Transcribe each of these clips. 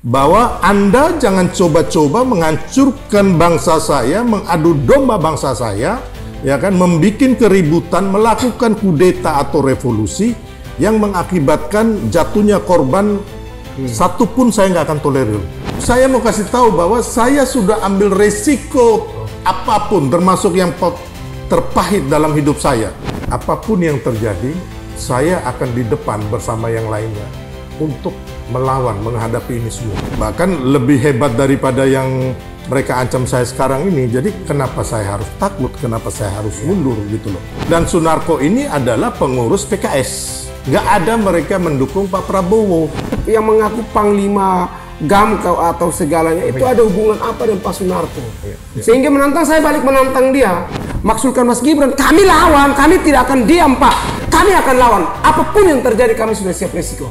bahwa Anda jangan coba-coba menghancurkan bangsa saya, mengadu domba bangsa saya, ya kan, membuat keributan, melakukan kudeta atau revolusi yang mengakibatkan jatuhnya korban satu pun saya nggak akan tolerir. Saya mau kasih tahu bahwa saya sudah ambil resiko apapun, termasuk yang terpahit dalam hidup saya. Apapun yang terjadi, saya akan di depan bersama yang lainnya untuk melawan, menghadapi ini semua. Bahkan lebih hebat daripada yang mereka ancam saya sekarang ini. Jadi kenapa saya harus takut, kenapa saya harus mundur gitu loh. Dan Sunarko ini adalah pengurus PKS. Nggak ada mereka mendukung Pak Prabowo. Yang mengaku Panglima Gamkau atau segalanya itu ada hubungan apa dengan Pak Sunarko? Sehingga menantang, saya balik menantang dia. Maksudkan Mas Gibran, kami lawan, kami tidak akan diam Pak. Kami akan lawan, apapun yang terjadi kami sudah siap resiko.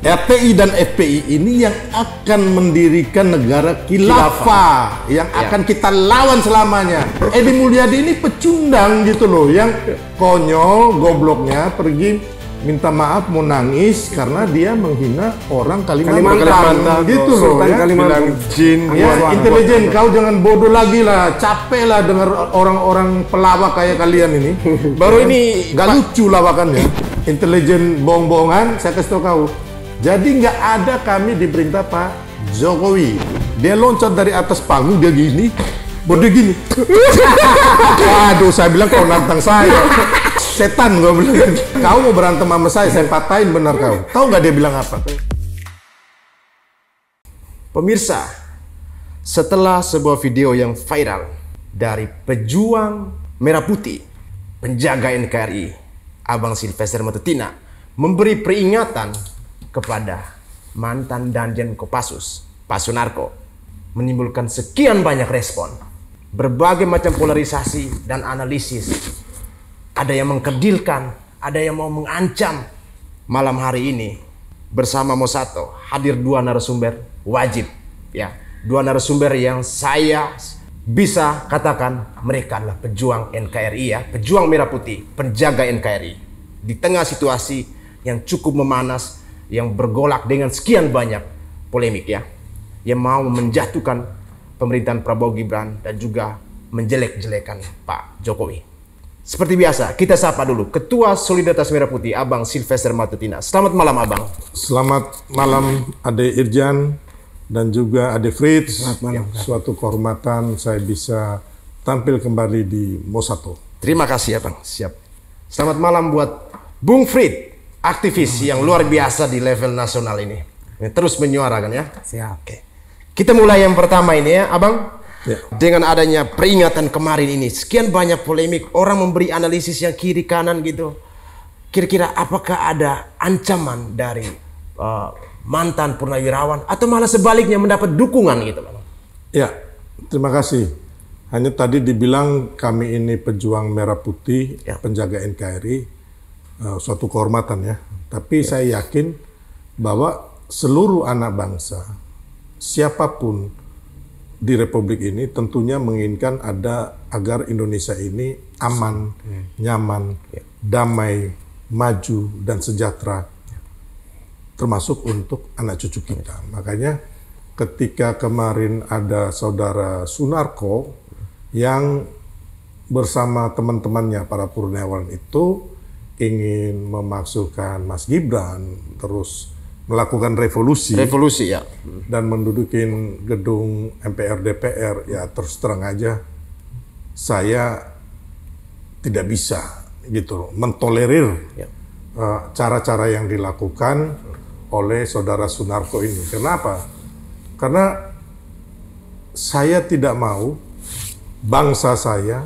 RPI dan FPI ini yang akan mendirikan negara khilafah yang akan kita lawan selamanya. Edi Mulyadi ini pecundang gitu loh, yang konyol, gobloknya pergi minta maaf, mau nangis karena dia menghina orang Kalimantan gitu loh ya. Bilang jin ya, intelijen, kau jangan bodoh lagi lah, capek lah dengar orang-orang pelawak kayak kalian ini. Baru ini gak lucu lawakannya, intelijen bohong-bohongan. Saya kasih tau kau, jadi nggak ada kami diperintah Pak Jokowi. Dia loncat dari atas panggung, dia gini, bode gini. Waduh, saya bilang kau nantang saya. Setan, gue bilang. Kau mau berantem sama saya patahin benar kau. Tahu nggak dia bilang apa? Pemirsa, setelah sebuah video yang viral dari pejuang merah putih, penjaga NKRI, Abang Sylvester Matutina, memberi peringatan kepada mantan Danjen Kopassus, Pak Sunarko, menimbulkan sekian banyak respon, berbagai macam polarisasi dan analisis. Ada yang mengkerdilkan, ada yang mau mengancam. Malam hari ini bersama Mosato hadir dua narasumber wajib, ya, dua narasumber yang saya bisa katakan mereka adalah pejuang NKRI, ya, pejuang merah putih, penjaga NKRI di tengah situasi yang cukup memanas, yang bergolak dengan sekian banyak polemik, ya, yang mau menjatuhkan pemerintahan Prabowo Gibran dan juga menjelek-jelekan Pak Jokowi. Seperti biasa, kita sapa dulu Ketua Solidaritas Merah Putih, Abang Sylvester Matutina. Selamat malam, Abang. Selamat malam, Ade Irjan dan juga Ade Fritz. Suatu kehormatan saya bisa tampil kembali di Mosato. Terima kasih, Abang. Siap. Selamat malam buat Bung Frit, aktivis yang luar biasa di level nasional ini. Terus menyuarakan, ya. Siap. Oke. Kita mulai yang pertama ini, ya, Abang. Ya. Dengan adanya peringatan kemarin ini, sekian banyak polemik, orang memberi analisis yang kiri kanan gitu. Kira-kira apakah ada ancaman dari mantan purnawirawan atau malah sebaliknya mendapat dukungan gitu, Bang? Ya, terima kasih. Hanya tadi dibilang kami ini pejuang merah putih, ya, penjaga NKRI, suatu kehormatan, ya. Tapi saya yakin bahwa seluruh anak bangsa, siapapun di Republik ini tentunya menginginkan agar Indonesia ini aman, nyaman, damai, maju, dan sejahtera, termasuk untuk anak cucu kita. Makanya ketika kemarin ada saudara Sunarko yang bersama teman-temannya para purnawirawan itu ingin memasukkan Mas Gibran, terus melakukan revolusi, ya, dan mendudukin gedung MPR DPR, ya terus terang aja saya tidak bisa gitu mentolerir cara-cara yang dilakukan oleh saudara Sunarko ini. Kenapa? Karena saya tidak mau bangsa saya,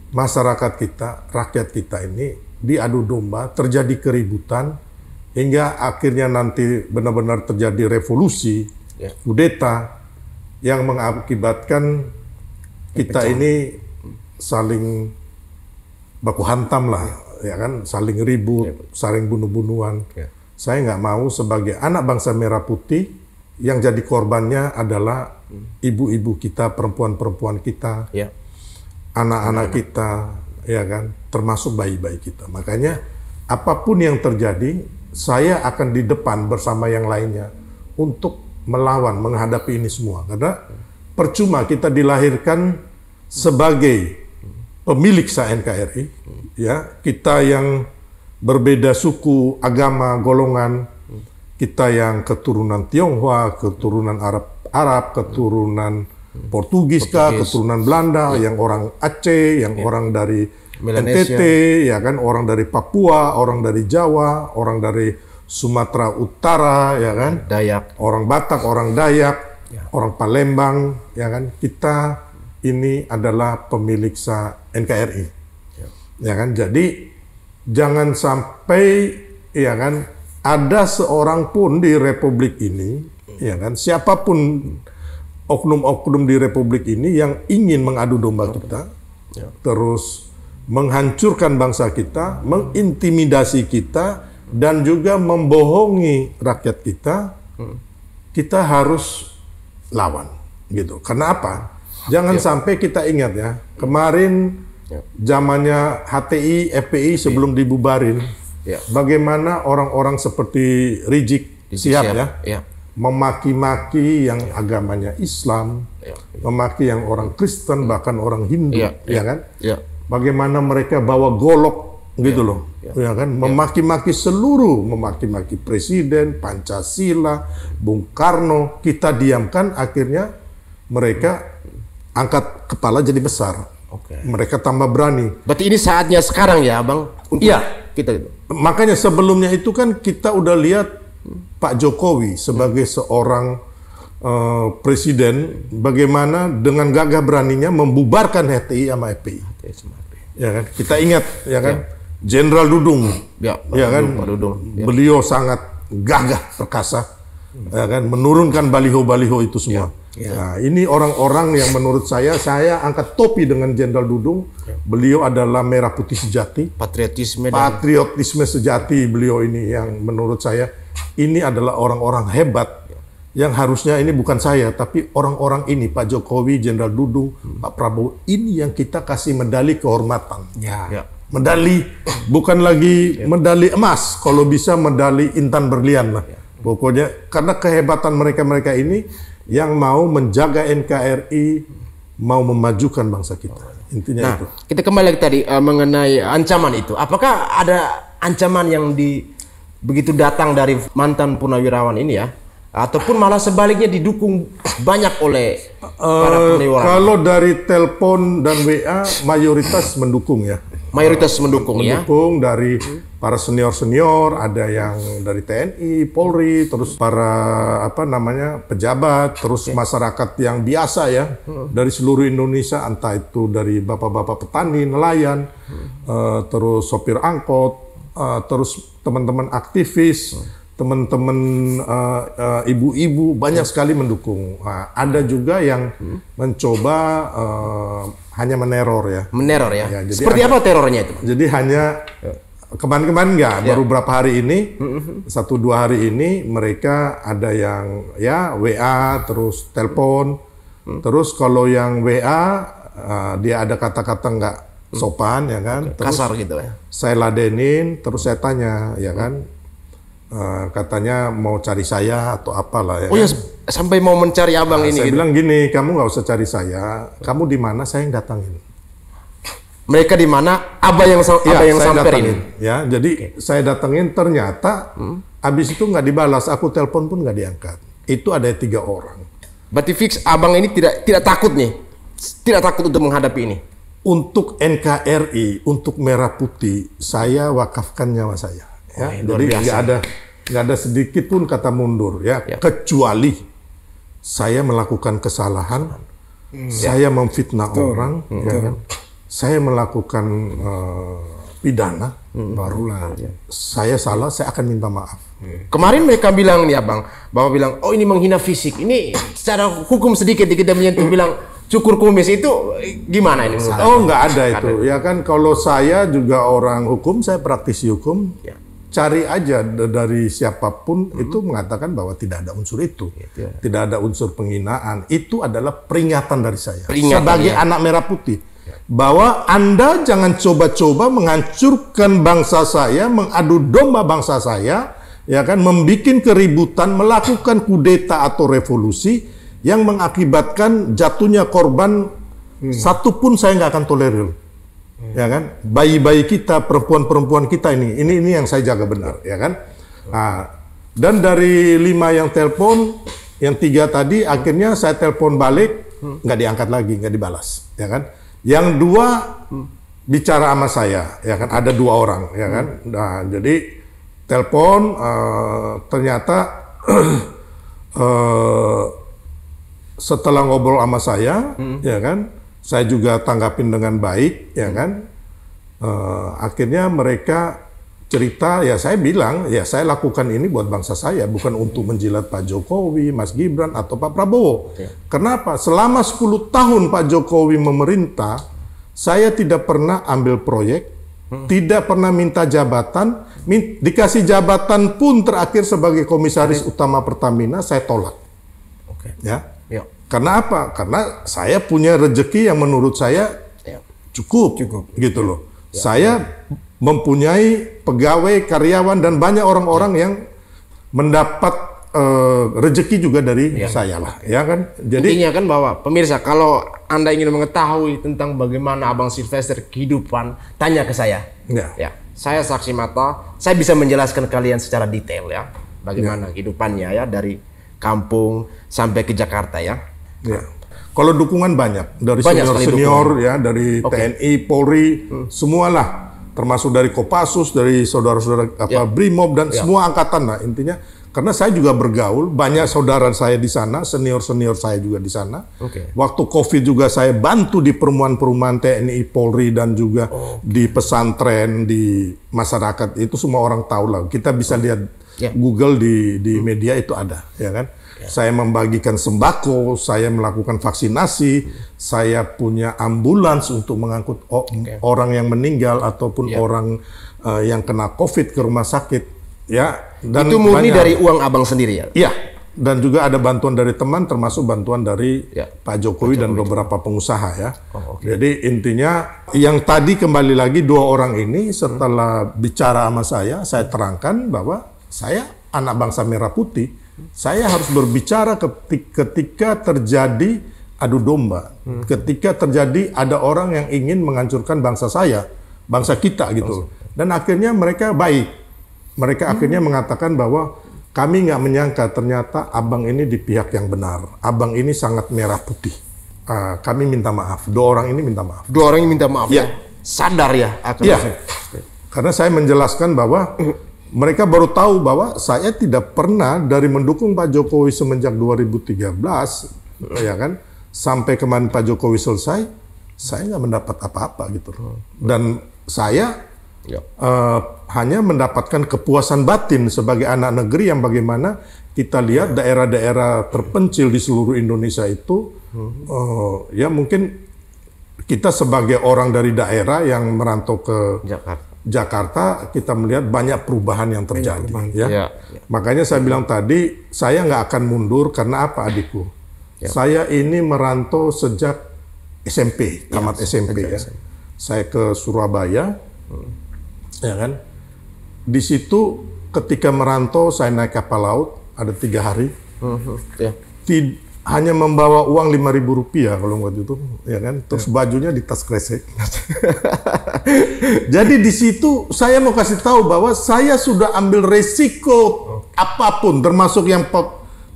masyarakat kita, rakyat kita ini diadu domba, terjadi keributan, hingga akhirnya nanti benar-benar terjadi revolusi, kudeta, yang mengakibatkan kita ini saling baku hantam lah, ya kan, saling ribut, saling bunuh-bunuhan. Saya nggak mau sebagai anak bangsa merah putih yang jadi korbannya adalah ibu-ibu kita, perempuan-perempuan kita, anak-anak kita, ya kan, termasuk bayi-bayi kita. Makanya apapun yang terjadi, saya akan di depan bersama yang lainnya untuk melawan, menghadapi ini semua. Karena percuma kita dilahirkan sebagai pemilik NKRI, ya, kita yang berbeda suku, agama, golongan, kita yang keturunan Tionghoa, keturunan Arab, keturunan Portugis, keturunan Belanda, yang orang Aceh, yang orang dari NTT, ya kan, orang dari Papua, orang dari Jawa, orang dari Sumatera Utara, ya kan, Dayak, orang Batak, orang Dayak, orang Palembang, ya kan, kita ini adalah pemilik NKRI, ya kan. Jadi jangan sampai, ya kan, ada seorang pun di Republik ini, ya kan, siapapun oknum-oknum di Republik ini yang ingin mengadu domba kita, terus menghancurkan bangsa kita, mengintimidasi kita, dan juga membohongi rakyat kita, kita harus lawan, gitu. Karena apa? Jangan sampai kita ingat ya, kemarin zamannya HTI, FPI sebelum dibubarin, bagaimana orang-orang seperti Rizik Sihab ya, memaki-maki yang agamanya Islam, memaki yang orang Kristen, bahkan orang Hindu, ya kan? Bagaimana mereka bawa golok gitu loh, ya kan? Memaki-maki seluruh, memaki-maki Presiden, Pancasila, Bung Karno. Kita diamkan, akhirnya mereka angkat kepala jadi besar. Mereka tambah berani. Berarti ini saatnya sekarang ya, Bang? Iya. Makanya sebelumnya itu kan kita udah lihat Pak Jokowi sebagai seorang presiden, bagaimana dengan gagah beraninya membubarkan HTI sama FPI. Ya kan? Kita ingat, ya kan, Jenderal Dudung, ya kan, beliau sangat gagah perkasa, ya kan, menurunkan baliho-baliho itu semua. Nah, ini orang-orang yang menurut saya angkat topi dengan Jenderal Dudung. Beliau adalah merah putih sejati, patriotisme sejati beliau ini, yang menurut saya ini adalah orang-orang hebat yang harusnya ini bukan saya, tapi orang-orang ini, Pak Jokowi, Jenderal Dudung, Pak Prabowo, ini yang kita kasih medali kehormatan. Medali, bukan lagi medali emas, kalau bisa medali intan berlian lah. Pokoknya karena kehebatan mereka-mereka ini yang mau menjaga NKRI, mau memajukan bangsa kita. Intinya itu. Kita kembali lagi tadi mengenai ancaman itu. Apakah ada ancaman yang begitu datang dari mantan purnawirawan ini ya? Ataupun malah sebaliknya didukung banyak oleh para purnawirawan? Kalau dari telepon dan WA mayoritas mendukung ya. Mayoritas mendukung ya. Mendukung dari para senior-senior, ada yang dari TNI, Polri, terus para pejabat, terus masyarakat yang biasa ya, dari seluruh Indonesia, entah itu dari bapak-bapak petani, nelayan, terus sopir angkot, terus teman-teman aktivis, teman-teman ibu-ibu, banyak sekali mendukung. Nah, ada juga yang mencoba hanya meneror ya. Meneror ya. Jadi seperti apa terornya itu? Jadi hanya kemarin-kemarin baru beberapa hari ini, 1-2 hari ini mereka ada yang ya WA, terus telepon, terus kalau yang WA dia ada kata-kata nggak sopan ya kan, terus kasar gitu ya. Saya ladenin, terus saya tanya ya kan, katanya mau cari saya atau apalah ya. Oh ya, sampai mau mencari abang ini. Saya bilang gini, kamu nggak usah cari saya, kamu di mana saya yang datangin. Mereka di mana? Abang yang samperin. Ya, jadi saya datengin, ternyata habis itu nggak dibalas, aku telepon pun nggak diangkat. Itu ada 3 orang. Berarti fix abang ini tidak takut nih, tidak takut untuk menghadapi ini. Untuk NKRI, untuk Merah Putih, saya wakafkan nyawa saya. Ya, jadi nggak ada sedikit pun kata mundur ya. Kecuali saya melakukan kesalahan, saya memfitnah orang, ya kan? Saya melakukan pidana, barulah saya salah, saya akan minta maaf. Kemarin mereka bilang nih abang, bahwa bilang, oh ini menghina fisik, ini secara hukum sedikit menyentuh, bilang cukur kumis, itu gimana ini? Oh nggak ada itu, ya kan, kalau saya juga orang hukum, saya praktisi hukum, cari aja dari siapapun itu mengatakan bahwa tidak ada unsur itu, tidak ada unsur penghinaan, itu adalah peringatan dari saya sebagai anak Merah Putih. Bahwa Anda jangan coba-coba menghancurkan bangsa saya, mengadu domba bangsa saya, ya kan, membikin keributan, melakukan kudeta atau revolusi yang mengakibatkan jatuhnya korban satu pun saya nggak akan tolerir. Ya kan, bayi-bayi kita, perempuan-perempuan kita ini yang saya jaga benar, ya kan. Nah, dan dari 5 yang telepon, yang 3 tadi akhirnya saya telepon balik, nggak diangkat lagi, nggak dibalas, ya kan. Yang 2 bicara sama saya, ya kan, ada 2 orang, ya kan. Nah, jadi telepon ternyata setelah ngobrol sama saya, ya kan. Saya juga tanggapin dengan baik, ya kan. Akhirnya mereka cerita, ya saya bilang, ya saya lakukan ini buat bangsa saya, bukan untuk menjilat Pak Jokowi, Mas Gibran, atau Pak Prabowo. Kenapa? Selama 10 tahun Pak Jokowi memerintah, saya tidak pernah ambil proyek, tidak pernah minta jabatan, dikasih jabatan pun terakhir sebagai komisaris utama Pertamina, saya tolak. Ya. Karena apa? Karena saya punya rezeki yang menurut saya cukup. Gitu loh. Saya mempunyai pegawai, karyawan, dan banyak orang-orang yang mendapat rezeki juga dari saya lah, ya kan. Jadi intinya kan bahwa pemirsa, kalau Anda ingin mengetahui tentang bagaimana Abang Sylvester kehidupan, tanya ke saya. Ya, saya saksi mata, saya bisa menjelaskan kalian secara detail ya, bagaimana kehidupannya ya dari kampung sampai ke Jakarta ya. Ya. Kalau dukungan banyak dari senior ya, dari TNI, Polri, semualah, termasuk dari Kopassus, dari saudara-saudara Brimob dan semua angkatan lah intinya. Karena saya juga bergaul, banyak saudara saya di sana, senior-senior saya juga di sana. Waktu COVID juga saya bantu di perumahan-perumahan TNI, Polri, dan juga di pesantren, di masyarakat. Itu semua orang tahu lah. Kita bisa lihat Google di media itu ada, ya kan. Saya membagikan sembako, saya melakukan vaksinasi, saya punya ambulans untuk mengangkut orang yang meninggal ataupun orang yang kena COVID ke rumah sakit. Ya, dan itu murni dari uang Abang sendiri ya? Iya, dan juga ada bantuan dari teman, termasuk bantuan dari Pak Jokowi dan beberapa pengusaha ya. Jadi intinya yang tadi kembali lagi 2 orang ini setelah bicara sama saya terangkan bahwa saya anak bangsa merah putih. Saya harus berbicara ketika terjadi adu domba, ketika terjadi ada orang yang ingin menghancurkan bangsa saya, bangsa kita gitu. Dan akhirnya mereka baik, mereka akhirnya mengatakan bahwa kami nggak menyangka ternyata abang ini di pihak yang benar, abang ini sangat merah putih. Kami minta maaf, 2 orang ini minta maaf. 2 orang ini minta maaf ya? Sadar ya? Iya, karena saya menjelaskan bahwa mereka baru tahu bahwa saya tidak pernah dari mendukung Pak Jokowi semenjak 2013, ya kan, sampai kemarin Pak Jokowi selesai, saya nggak mendapat apa-apa gitu. Dan saya hanya mendapatkan kepuasan batin sebagai anak negeri yang bagaimana kita lihat daerah-daerah terpencil di seluruh Indonesia itu, ya mungkin kita sebagai orang dari daerah yang merantau ke Jakarta, kita melihat banyak perubahan yang terjadi. Makanya saya bilang tadi, saya nggak akan mundur karena apa adikku? Saya ini merantau sejak SMP, tamat SMP ya. Saya ke Surabaya, ya kan. Di situ ketika merantau saya naik kapal laut, ada 3 hari. Hanya membawa uang Rp5.000 kalau waktu itu, ya kan. Terus bajunya di tas kresek. Jadi di situ saya mau kasih tahu bahwa saya sudah ambil resiko apapun, termasuk yang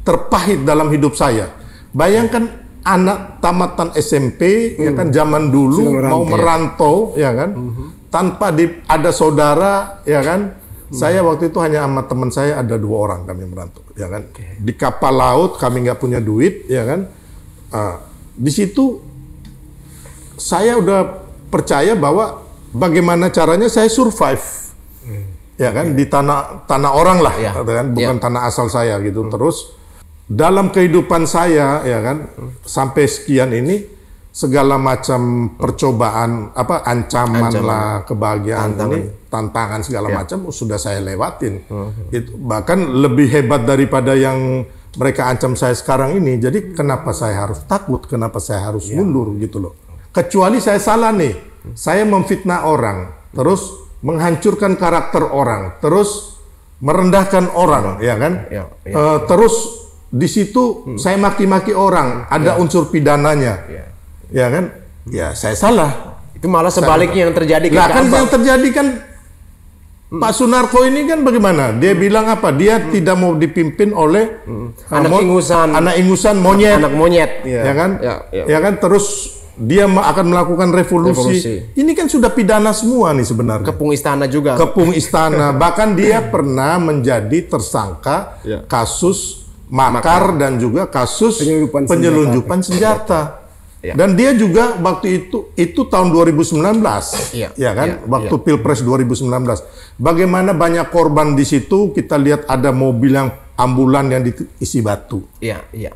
terpahit dalam hidup saya. Bayangkan anak tamatan SMP, ya kan, zaman dulu mau merantau, ya kan, tanpa ada saudara, ya kan. Saya waktu itu hanya sama teman saya ada 2 orang kami merantau, ya kan. Di kapal laut kami nggak punya duit, ya kan. Di situ saya udah percaya bahwa bagaimana caranya saya survive, ya kan, di tanah orang lah, kan, bukan tanah asal saya gitu. Terus dalam kehidupan saya, ya kan, sampai sekian ini segala macam percobaan, ancaman lah, kebahagiaan tantangan segala macam sudah saya lewatin. Itu bahkan lebih hebat daripada yang mereka ancam saya sekarang ini. Jadi kenapa saya harus takut? Kenapa saya harus mundur gitu loh? Kecuali saya salah nih, saya memfitnah orang, terus menghancurkan karakter orang, terus merendahkan orang, ya kan? Terus di situ saya maki-maki orang, ada unsur pidananya, ya kan? Ya saya salah. Itu malah sebaliknya yang terjadi. Lah kan yang terjadi kan Pak Sunarko ini kan bagaimana? Dia bilang apa? Dia tidak mau dipimpin oleh anak ingusan monyet, anak monyet, ya kan? Ya kan? Terus dia akan melakukan revolusi. Ini kan sudah pidana semua nih sebenarnya. Kepung istana juga. Kepung istana. Bahkan dia pernah menjadi tersangka kasus makar dan juga kasus penyelundupan senjata. Dan dia juga waktu itu tahun 2019, ya kan? Waktu Pilpres 2019. Bagaimana banyak korban di situ, kita lihat ada mobil yang ambulan yang diisi batu.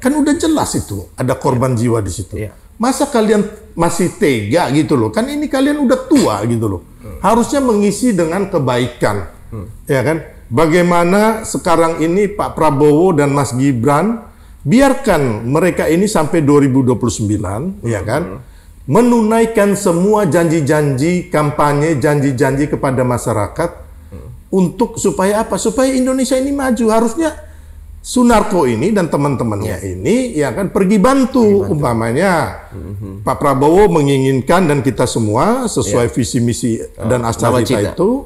Kan udah jelas itu, ada korban jiwa di situ. Masa kalian masih tega gitu loh? Kan ini kalian udah tua gitu loh. Harusnya mengisi dengan kebaikan. Ya kan? Bagaimana sekarang ini Pak Prabowo dan Mas Gibran biarkan mereka ini sampai 2029, ya kan? Menunaikan semua janji-janji kampanye, janji-janji kepada masyarakat untuk supaya apa? Supaya Indonesia ini maju. Harusnya Sunarko ini dan teman-temannya ini ya kan pergi bantu. Umpamanya Pak Prabowo menginginkan dan kita semua sesuai visi misi dan astacita itu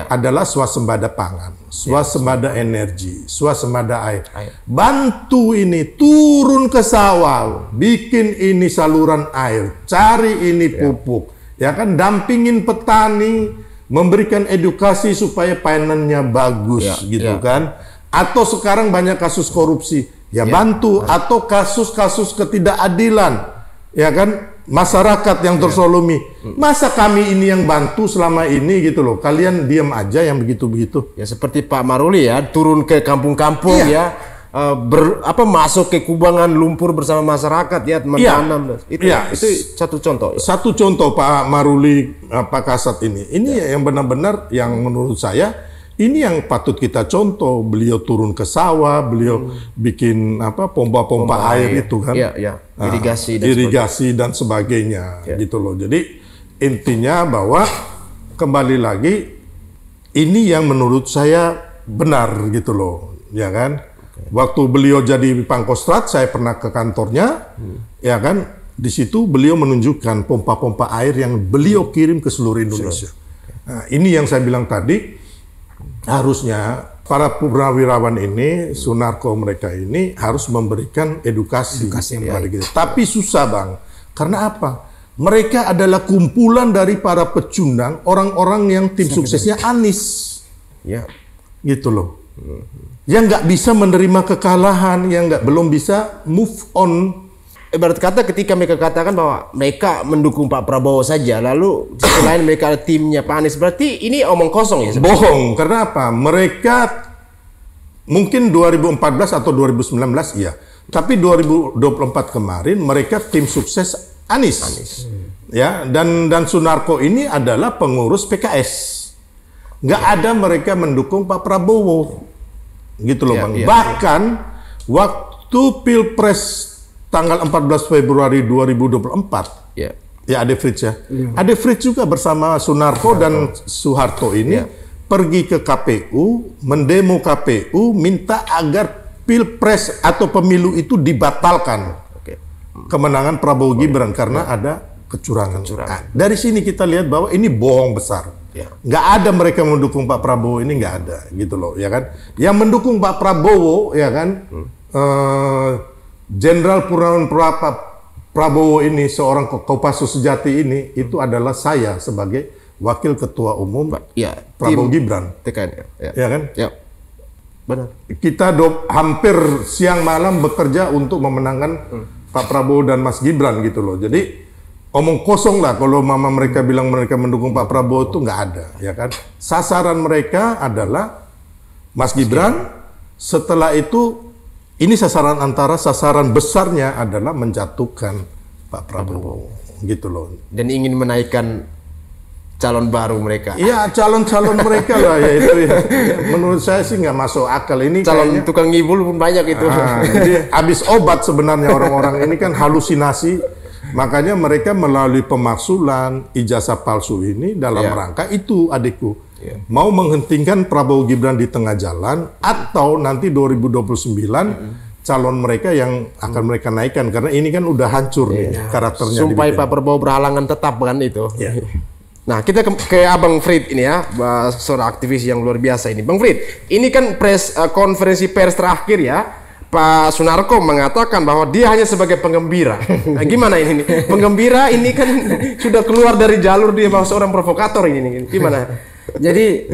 adalah swasembada pangan, swasembada energi, swasembada air. Bantu ini turun ke sawah, bikin ini saluran air, cari ini pupuk, ya kan, dampingin petani, memberikan edukasi supaya panennya bagus gitu kan. Atau sekarang banyak kasus korupsi, bantu. Atau kasus-kasus ketidakadilan, ya kan, masyarakat yang tersolumi. Masa kami ini yang bantu selama ini gitu loh, kalian diam aja yang begitu-begitu. Ya seperti Pak Maruli ya, turun ke kampung-kampung masuk ke kubangan lumpur bersama masyarakat ya, menanam. Itu satu contoh. Satu contoh Pak Maruli, Pak Kasat ini yang benar-benar yang menurut saya ini yang patut kita contoh. Beliau turun ke sawah, beliau bikin pompa air itu kan, irigasi dan sebagainya gitu loh. Jadi intinya bahwa kembali lagi ini yang menurut saya benar gitu loh, ya kan. Waktu beliau jadi Pangkostrat, saya pernah ke kantornya, ya kan. Di situ beliau menunjukkan pompa-pompa air yang beliau kirim ke seluruh Indonesia. Nah, ini yang saya bilang tadi. Harusnya para purnawirawan ini, Sunarko mereka ini harus memberikan edukasi kepada kita. Tapi susah Bang, karena apa? Mereka adalah kumpulan dari para pecundang, orang-orang yang tim suksesnya Anies, gitu loh. Yang nggak bisa menerima kekalahan, yang belum bisa move on. Ibarat kata ketika mereka katakan bahwa mereka mendukung Pak Prabowo saja, lalu di sisi lain mereka ada timnya Pak Anies, berarti ini omong kosong ya? Bohong, karena apa? Mereka mungkin 2014 atau 2019 iya, tapi 2024 kemarin mereka tim sukses Anies. Ya, dan Sunarko ini adalah pengurus PKS. Nggak ada mereka mendukung Pak Prabowo, gitu loh Bang. Bahkan waktu Pilpres tanggal 14 Februari 2024, Ade Fritz Ade Fritz juga bersama Sunarko dan Soeharto ini pergi ke KPU, mendemo KPU, minta agar Pilpres atau pemilu itu dibatalkan. Kemenangan Prabowo Gibran karena ada kecurangan. Nah, dari sini kita lihat bahwa ini bohong besar. Nggak ada mereka mendukung Pak Prabowo ini, nggak ada gitu loh, ya kan. Yang mendukung Pak Prabowo, ya kan, Jenderal Purnawan Prabowo ini, seorang Kopassus sejati ini, itu adalah saya sebagai Wakil Ketua Umum Prabowo Gibran. Ya kan? Benar. Kita hampir siang malam bekerja untuk memenangkan Pak Prabowo dan Mas Gibran gitu loh. Jadi omong kosong lah kalau mereka bilang mereka mendukung Pak Prabowo, itu nggak ada, ya kan? Sasaran mereka adalah Mas Gibran. Setelah itu ini sasaran besarnya adalah menjatuhkan Pak Prabowo, gitu loh. Dan ingin menaikkan calon baru mereka. Iya, calon-calon mereka lah ya itu ya. Menurut saya sih nggak masuk akal ini. Calon tukang ngibul pun banyak itu. Jadi habis obat sebenarnya orang-orang ini kan halusinasi. Makanya mereka melalui pemaksulan ijazah palsu ini dalam rangka itu, adikku. mau menghentikan Prabowo Gibran di tengah jalan atau nanti 2029 calon mereka yang akan mereka naikkan, karena ini kan udah hancur nih karakternya. Supaya Pak Prabowo berhalangan tetap kan itu. Nah, kita ke Abang Frit ini ya, seorang aktivis yang luar biasa ini. Bang Frit, ini kan konferensi pers terakhir ya. Pak Sunarko mengatakan bahwa dia hanya sebagai penggembira. Nah, gimana ini? Penggembira ini kan sudah keluar dari jalur dia bahwa seorang provokator ini. Gimana? Jadi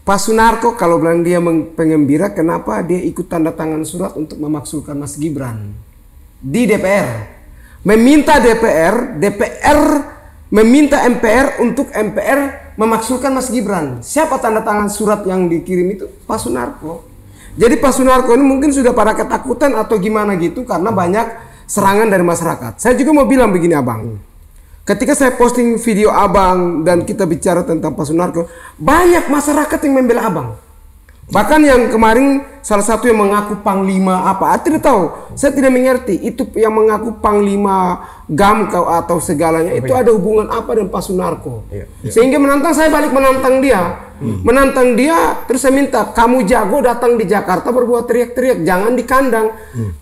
Pak Sunarko kalau bilang dia penggembira, kenapa dia ikut tanda tangan surat untuk memaksulkan Mas Gibran di DPR? Meminta DPR meminta MPR untuk MPR memaksulkan Mas Gibran. Siapa tanda tangan surat yang dikirim itu? Pak Sunarko. Jadi Pak Sunarko ini mungkin sudah pada ketakutan atau gimana gitu karena banyak serangan dari masyarakat. Saya juga mau bilang begini Abang. Ketika saya posting video Abang dan kita bicara tentang Pak Sunarko, banyak masyarakat yang membela Abang. Bahkan yang kemarin salah satu yang mengaku Panglima apa, tidak tahu. Saya tidak mengerti itu yang mengaku Panglima Gamkau atau segalanya itu ada hubungan apa dengan Pak Sunarko. Sehingga menantang, saya balik menantang dia. Menantang dia, terus saya minta kamu jago datang di Jakarta berbuat teriak-teriak, jangan di kandang.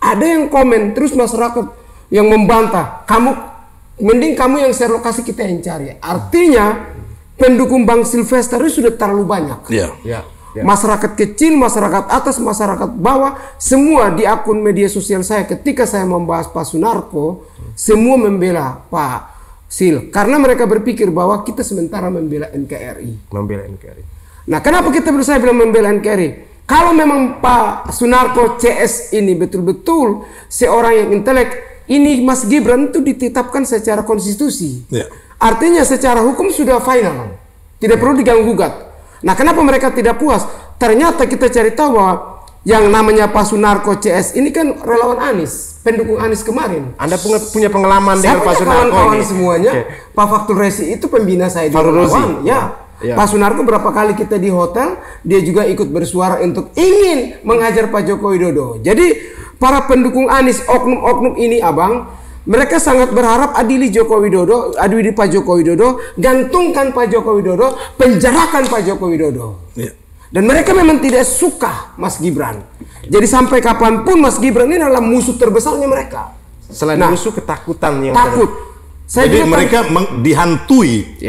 Ada yang komen, terus masyarakat yang membantah, mending kamu yang share lokasi, kita yang cari. Artinya pendukung Bang Silvester itu sudah terlalu banyak. Masyarakat kecil, masyarakat atas, masyarakat bawah, semua di akun media sosial saya ketika saya membahas Pak Sunarko, semua membela Pak Sil, karena mereka berpikir bahwa kita sementara membela NKRI. Nah, kenapa kita berusaha bilang membela NKRI? Kalau memang Pak Sunarko CS ini betul-betul seorang yang intelek, ini Mas Gibran itu ditetapkan secara konstitusi. Artinya secara hukum sudah final, tidak perlu diganggu-gugat. Nah, kenapa mereka tidak puas? Ternyata kita cari tahu bahwa yang namanya Pak Sunarko CS ini kan relawan Anies, pendukung Anies kemarin. Anda punya pengalaman dengan Pak Sunarko kawan-kawan semuanya. Pak Faktur Resi itu pembina saya di relawan. Pak Sunarko berapa kali kita di hotel, dia juga ikut bersuara untuk ingin menghajar Pak Joko Widodo. Jadi para pendukung Anies, oknum-oknum ini Abang, mereka sangat berharap adili Joko Widodo, adili Pak Joko Widodo, gantungkan Pak Joko Widodo, penjarakan Pak Joko Widodo. Dan mereka memang tidak suka Mas Gibran. Jadi sampai kapanpun Mas Gibran ini adalah musuh terbesarnya mereka. Selain musuh, ketakutan yang takut. Jadi mereka dihantui,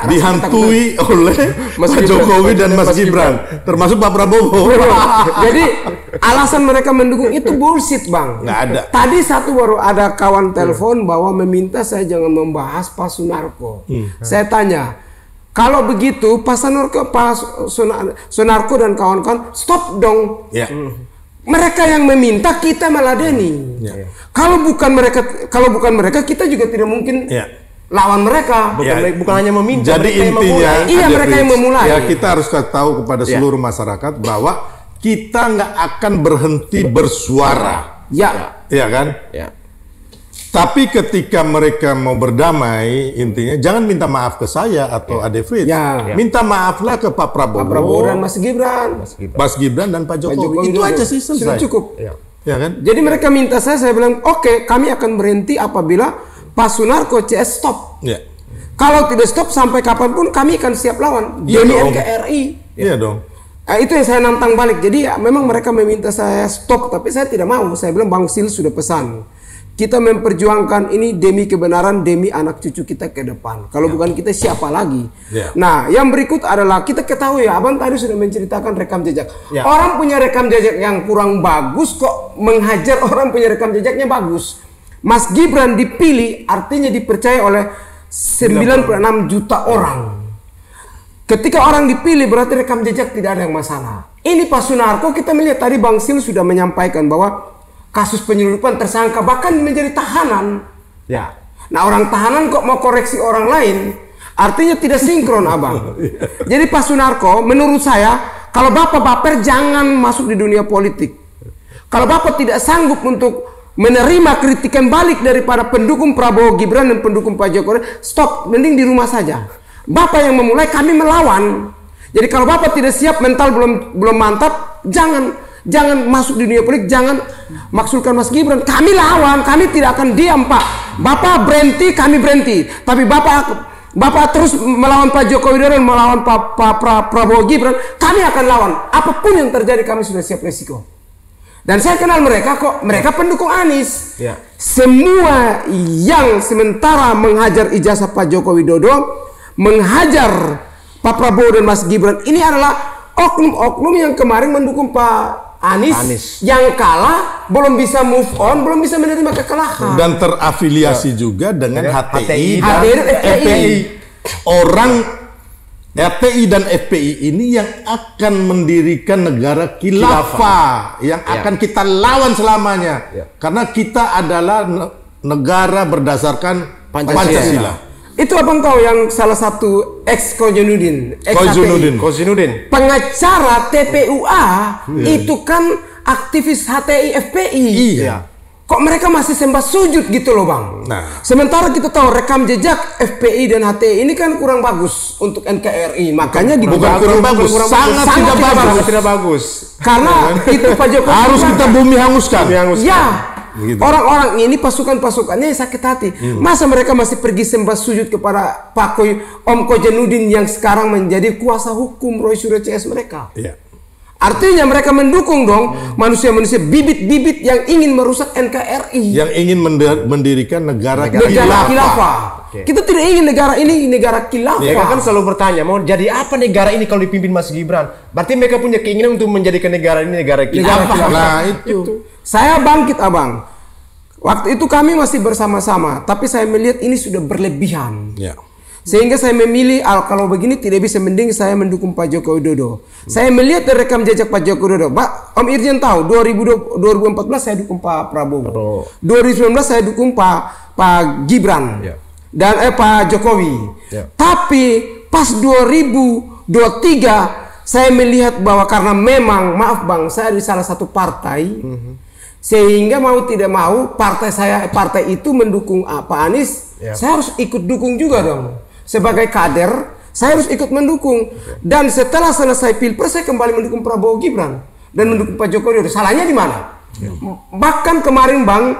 dihantui oleh Pak Jokowi dan Mas Gibran, termasuk Pak Prabowo. Jadi alasan mereka mendukung itu bullshit Bang. Nggak ada. Tadi baru ada kawan telepon bahwa meminta saya jangan membahas Pak Sunarko. Saya tanya, kalau begitu Pak Sunarko dan kawan-kawan stop dong. Mereka yang meminta, kita meladeni. Kalau bukan mereka, kita juga tidak mungkin lawan mereka. Bukan hanya meminta. Jadi intinya, mereka yang memulai. Ya, kita harus tahu kepada seluruh masyarakat bahwa kita nggak akan berhenti bersuara. Ya kan? Tapi ketika mereka mau berdamai, intinya jangan minta maaf ke saya atau Ade Frit. Minta maaflah ke Pak Prabowo dan Mas Gibran. Mas Gibran dan Pak Jokowi. Itu aja sih, selesai. Sudah cukup. Ya kan? Jadi mereka minta saya bilang, oke, kami akan berhenti apabila Pak Sunarko CS stop. Kalau tidak stop sampai kapanpun kami akan siap lawan. Demi NKRI. Iya dong. Itu yang saya nantang balik. Jadi memang mereka meminta saya stop, tapi saya tidak mau. Saya bilang Bang Sil sudah pesan. Kita memperjuangkan ini demi kebenaran, demi anak cucu kita ke depan. Kalau bukan kita, siapa lagi? Nah, yang berikut adalah kita ketahui ya, Abang tadi sudah menceritakan rekam jejak. Orang punya rekam jejak yang kurang bagus kok menghajar orang punya rekam jejaknya bagus. Mas Gibran dipilih artinya dipercaya oleh 96 juta orang. Ketika orang dipilih berarti rekam jejak tidak ada yang masalah. Ini Pak Sunarko, kita melihat tadi Bang Sil sudah menyampaikan bahwa kasus penyeludupan tersangka bahkan menjadi tahanan. Nah, orang tahanan kok mau koreksi orang lain, artinya tidak sinkron Abang. Jadi Pak Sunarko, menurut saya, kalau Bapak baper jangan masuk di dunia politik. Kalau Bapak tidak sanggup untuk menerima kritikan balik daripada pendukung Prabowo Gibran dan pendukung Pak Jokowi, stop, mending di rumah saja. Bapak yang memulai, kami melawan. Jadi kalau Bapak tidak siap, mental belum mantap, jangan masuk di dunia politik, jangan maksulkan Mas Gibran. Kami lawan, kami tidak akan diam Pak. Bapak berhenti, kami berhenti. Tapi Bapak Bapak terus melawan Pak Joko Widodo dan melawan Pak Prabowo Gibran, kami akan lawan. Apapun yang terjadi kami sudah siap resiko. Dan saya kenal mereka kok, mereka pendukung Anies. Ya. Semua yang sementara menghajar ijazah Pak Joko Widodo, menghajar Pak Prabowo dan Mas Gibran, ini adalah oknum-oknum yang kemarin mendukung Pak Anies yang kalah, belum bisa move on, belum bisa menerima kekalahan. Dan terafiliasi juga dengan HTI dan HTI dan FPI. Orang HTI dan FPI ini yang akan mendirikan negara khilafah yang akan kita lawan selamanya. Karena kita adalah negara berdasarkan Pancasila. Itu abang tahu yang salah satu Kozinudin, pengacara TPUA itu kan aktivis HTI FPI. Iya. Kok mereka masih sembah sujud gitu loh bang? Nah. Sementara kita tahu rekam jejak FPI dan HTI ini kan kurang bagus untuk NKRI. Makanya bukan kurang bagus, sangat tidak bagus. Karena itu Pak Jokowi harus kita bumi hanguskan. Ya. Gitu. Orang-orang ini pasukannya sakit hati. Masa mereka masih pergi sembah sujud kepada Om Kozinudin yang sekarang menjadi kuasa hukum Roy Suryo CS mereka? Iya. Artinya mereka mendukung dong manusia-manusia bibit-bibit yang ingin merusak NKRI, yang ingin mendirikan negara khilafah. Kita tidak ingin negara ini negara khilafah. Mereka kan selalu bertanya, mau jadi apa negara ini kalau dipimpin Mas Gibran? Berarti mereka punya keinginan untuk menjadikan negara ini negara khilafah. Nah itu. Saya bangkit abang. Waktu itu kami masih bersama-sama, tapi saya melihat ini sudah berlebihan. Ya. Sehingga saya memilih, kalau begini tidak bisa, mending saya mendukung Pak Joko Widodo. Saya melihat dari rekam jejak Pak Joko Widodo. Om Irjen tahu, 2014 saya dukung Pak Prabowo. 2019 saya dukung Pak Gibran. Ya. Dan Pak Jokowi. Ya. Tapi pas 2023 saya melihat bahwa karena memang, maaf bang, saya di salah satu partai. Sehingga mau tidak mau partai itu mendukung Pak Anies. Ya. Saya harus ikut dukung juga dong. Sebagai kader, saya harus ikut mendukung. Dan setelah selesai Pilpres, saya kembali mendukung Prabowo Gibran dan mendukung Pak Joko Widodo. Salahnya di mana? Bahkan kemarin bang,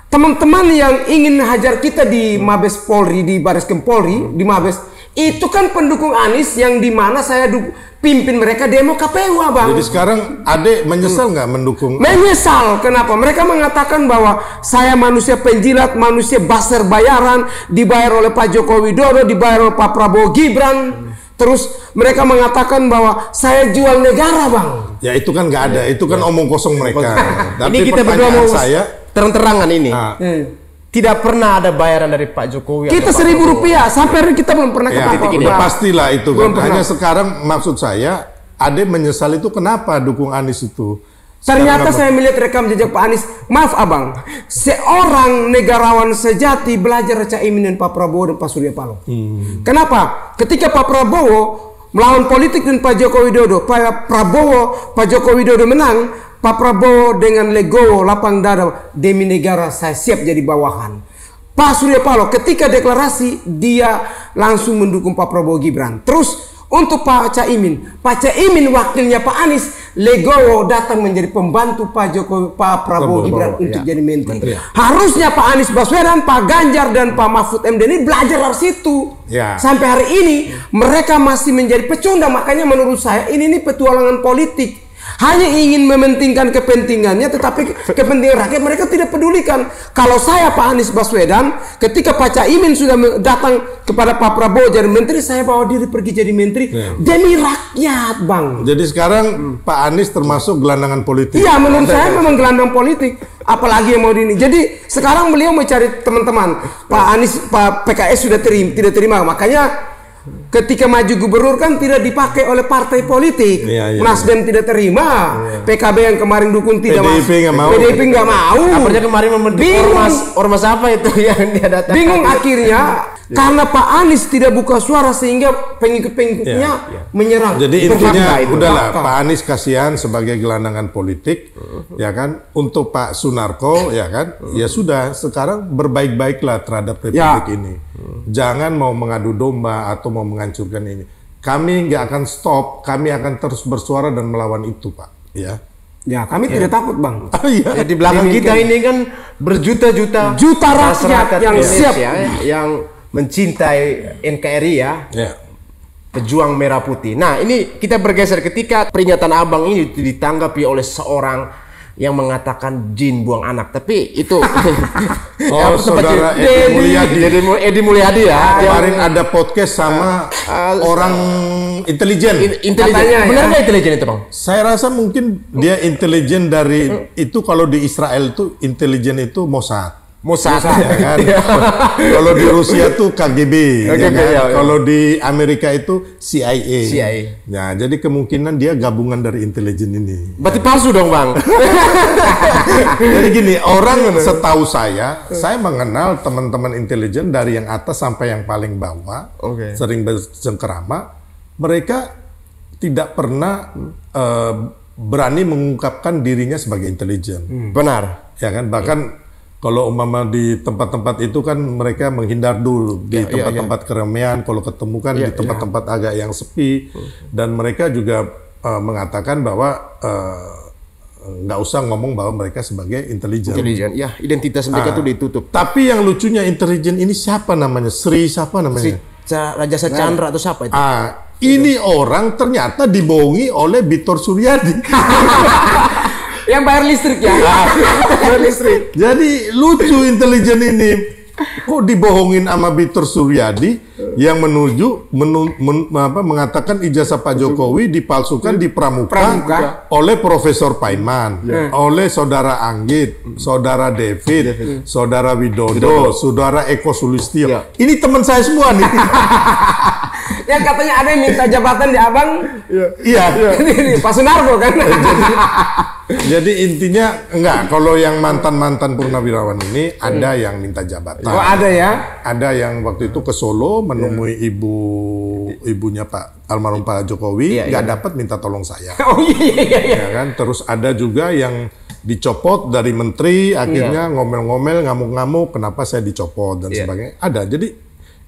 teman-teman yang ingin hajar kita di Mabes Polri, di Bariskem Polri, di Mabes, itu kan pendukung Anies yang di mana saya pimpin mereka demo KPU abang. Jadi sekarang Ade menyesal nggak mendukung? Menyesal. Kenapa? Mereka mengatakan bahwa saya manusia penjilat, manusia baser bayaran, dibayar oleh Pak Joko Widodo, dibayar oleh Pak Prabowo Gibran. Terus mereka mengatakan bahwa saya jual negara bang. Ya itu kan nggak ada, itu kan omong kosong mereka. Ini kita berdua mau terang-terangan ini. Tidak pernah ada bayaran dari Pak Jokowi. Kita Rp1.000 sampai hari kita belum pernah ketahui. Ya pastilah itu kan. Hanya sekarang maksud saya, Ade menyesal itu kenapa dukung Anies itu? Ternyata saya melihat rekam jejak Pak Anies. Maaf abang, seorang negarawan sejati belajar Caimin dan Pak Prabowo dan Pak Surya Paloh. Kenapa? Ketika Pak Prabowo melawan politik dan Pak Joko Widodo, Pak Joko Widodo menang. Pak Prabowo dengan legowo lapang dada, demi negara saya siap jadi bawahan. Pak Surya Paloh ketika deklarasi dia langsung mendukung Pak Prabowo Gibran. Terus untuk Pak Caimin wakilnya Pak Anies, legowo datang menjadi pembantu Pak Prabowo Gibran untuk jadi menteri. Harusnya Pak Anies Baswedan, Pak Ganjar dan Pak Mahfud MD ini belajar dari situ. Sampai hari ini mereka masih menjadi pecundang. Makanya menurut saya ini petualangan politik. Hanya ingin mementingkan kepentingannya, tetapi kepentingan rakyat mereka tidak pedulikan. Kalau saya Pak Anies Baswedan, ketika Pak Caimin sudah datang kepada Pak Prabowo jadi menteri, saya bawa diri pergi jadi menteri demi rakyat, bang. Jadi sekarang Pak Anies termasuk gelandangan politik. Iya, menurut saya memang gelandang politik. Apalagi yang mau ini. Jadi sekarang beliau mencari teman-teman. Pak Anies, Pak PKS sudah tidak terima, makanya ketika maju gubernur kan tidak dipakai oleh partai politik. Nasdem tidak terima, PKB yang kemarin dukung tidak PDIP nggak mau. Apalagi kemarin membentuk ormas apa itu yang dia datang. Bingung akhirnya karena Pak Anies tidak buka suara sehingga pengikut-pengikutnya menyerang. Jadi intinya udahlah, Pak Anies kasihan sebagai gelandangan politik, ya kan. Untuk Pak Sunarko, ya kan, ya sudah sekarang berbaik-baiklah terhadap republik ini. Jangan mau mengadu domba atau mau menghancurkan ini. Kami nggak akan stop, kami akan terus bersuara dan melawan itu, Pak. Ya, kami tidak takut, bang. Ya, di belakang kita ini kan berjuta-juta rakyat yang siap, yang mencintai NKRI ya. Pejuang merah putih. Nah, ini kita bergeser ketika peringatan Abang ini ditanggapi oleh seorang yang mengatakan jin buang anak. Tapi itu saudara Edi Mulyadi ya. Kemarin ada podcast sama orang intelijen. Benar nggak intelijen itu, Bang? Saya rasa mungkin dia intelijen dari itu. Kalau di Israel itu intelijen itu Mossad. Ya kan? Kalau di Rusia tuh KGB, ya kan? Kalau di Amerika itu CIA. Nah, jadi kemungkinan dia gabungan dari intelijen ini. Berarti palsu dong, Bang. Jadi gini, orang setahu saya mengenal teman-teman intelijen dari yang atas sampai yang paling bawah, sering bercengkerama. Mereka tidak pernah berani mengungkapkan dirinya sebagai intelijen. Benar. Ya kan, bahkan kalau umpama di tempat-tempat itu kan mereka menghindar dulu di tempat-tempat keramaian. Kalau ketemu kan di tempat-tempat agak yang sepi, dan mereka juga mengatakan bahwa nggak usah ngomong bahwa mereka sebagai intelijen. Ya, identitas mereka itu ditutup. Tapi yang lucunya intelijen ini siapa namanya? Siapa namanya? Raja Chandra atau siapa itu? Ini orang ternyata dibohongi oleh Bitor Suryadi. Yang bayar listrik ya. Bayar listrik. Jadi lucu intelijen ini. Kok dibohongin sama Bitor Suryadi yang mengatakan ijazah Pak Jokowi dipalsukan di Pramuka oleh Profesor Paiman, oleh Saudara Anggit, Saudara David, Saudara Widodo, Saudara Eko Sulistyo. Ini teman saya semua nih. Yang katanya ada yang minta jabatan di Abang. Iya. Ini Pak Sunarko kan. Jadi intinya enggak, kalau yang mantan-mantan purnawirawan ini ada yang minta jabatan. Oh, ada ya? Ada yang waktu itu ke Solo menemui ibunya Pak almarhum Pak Jokowi, nggak dapat, minta tolong saya. Oh iya. Ya kan? Terus ada juga yang dicopot dari menteri, akhirnya ngomel-ngomel, ngamuk-ngamuk, kenapa saya dicopot dan sebagainya. Ada. Jadi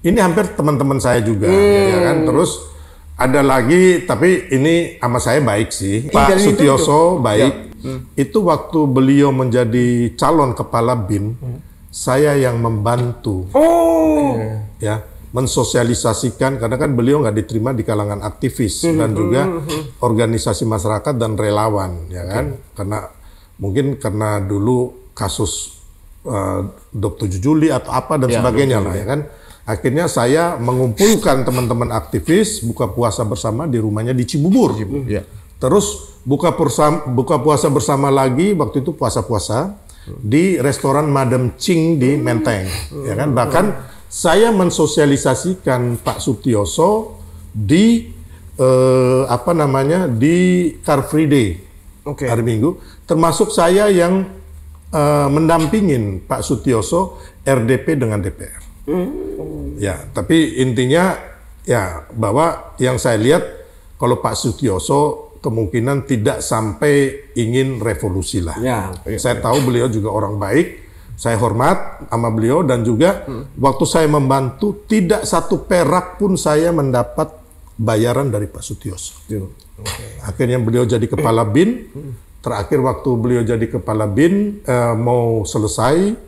ini hampir teman-teman saya juga, ya kan? Terus ada lagi, tapi ini sama saya baik sih. Pak Sutioso baik. Itu waktu beliau menjadi calon kepala BIN, saya yang membantu. Ya, mensosialisasikan, karena kan beliau nggak diterima di kalangan aktivis dan juga organisasi masyarakat dan relawan, ya kan? Karena dulu kasus 27 Juli atau apa dan sebagainya lah, ya kan? Akhirnya saya mengumpulkan teman-teman aktivis buka puasa bersama di rumahnya di Cibubur. Terus buka puasa bersama lagi, waktu itu puasa-puasa di restoran Madam Ching di Menteng, ya kan? Bahkan saya mensosialisasikan Pak Sutioso di di Car Free Day hari Minggu, termasuk saya yang mendampingin Pak Sutioso RDP dengan DPR. Ya, tapi intinya ya bahwa yang saya lihat kalau Pak Sutioso kemungkinan tidak sampai ingin revolusi lah. Saya tahu beliau juga orang baik, saya hormat sama beliau, dan juga waktu saya membantu tidak satu perak pun saya mendapat bayaran dari Pak Sutioso. Akhirnya beliau jadi kepala BIN. Terakhir waktu beliau jadi kepala BIN mau selesai,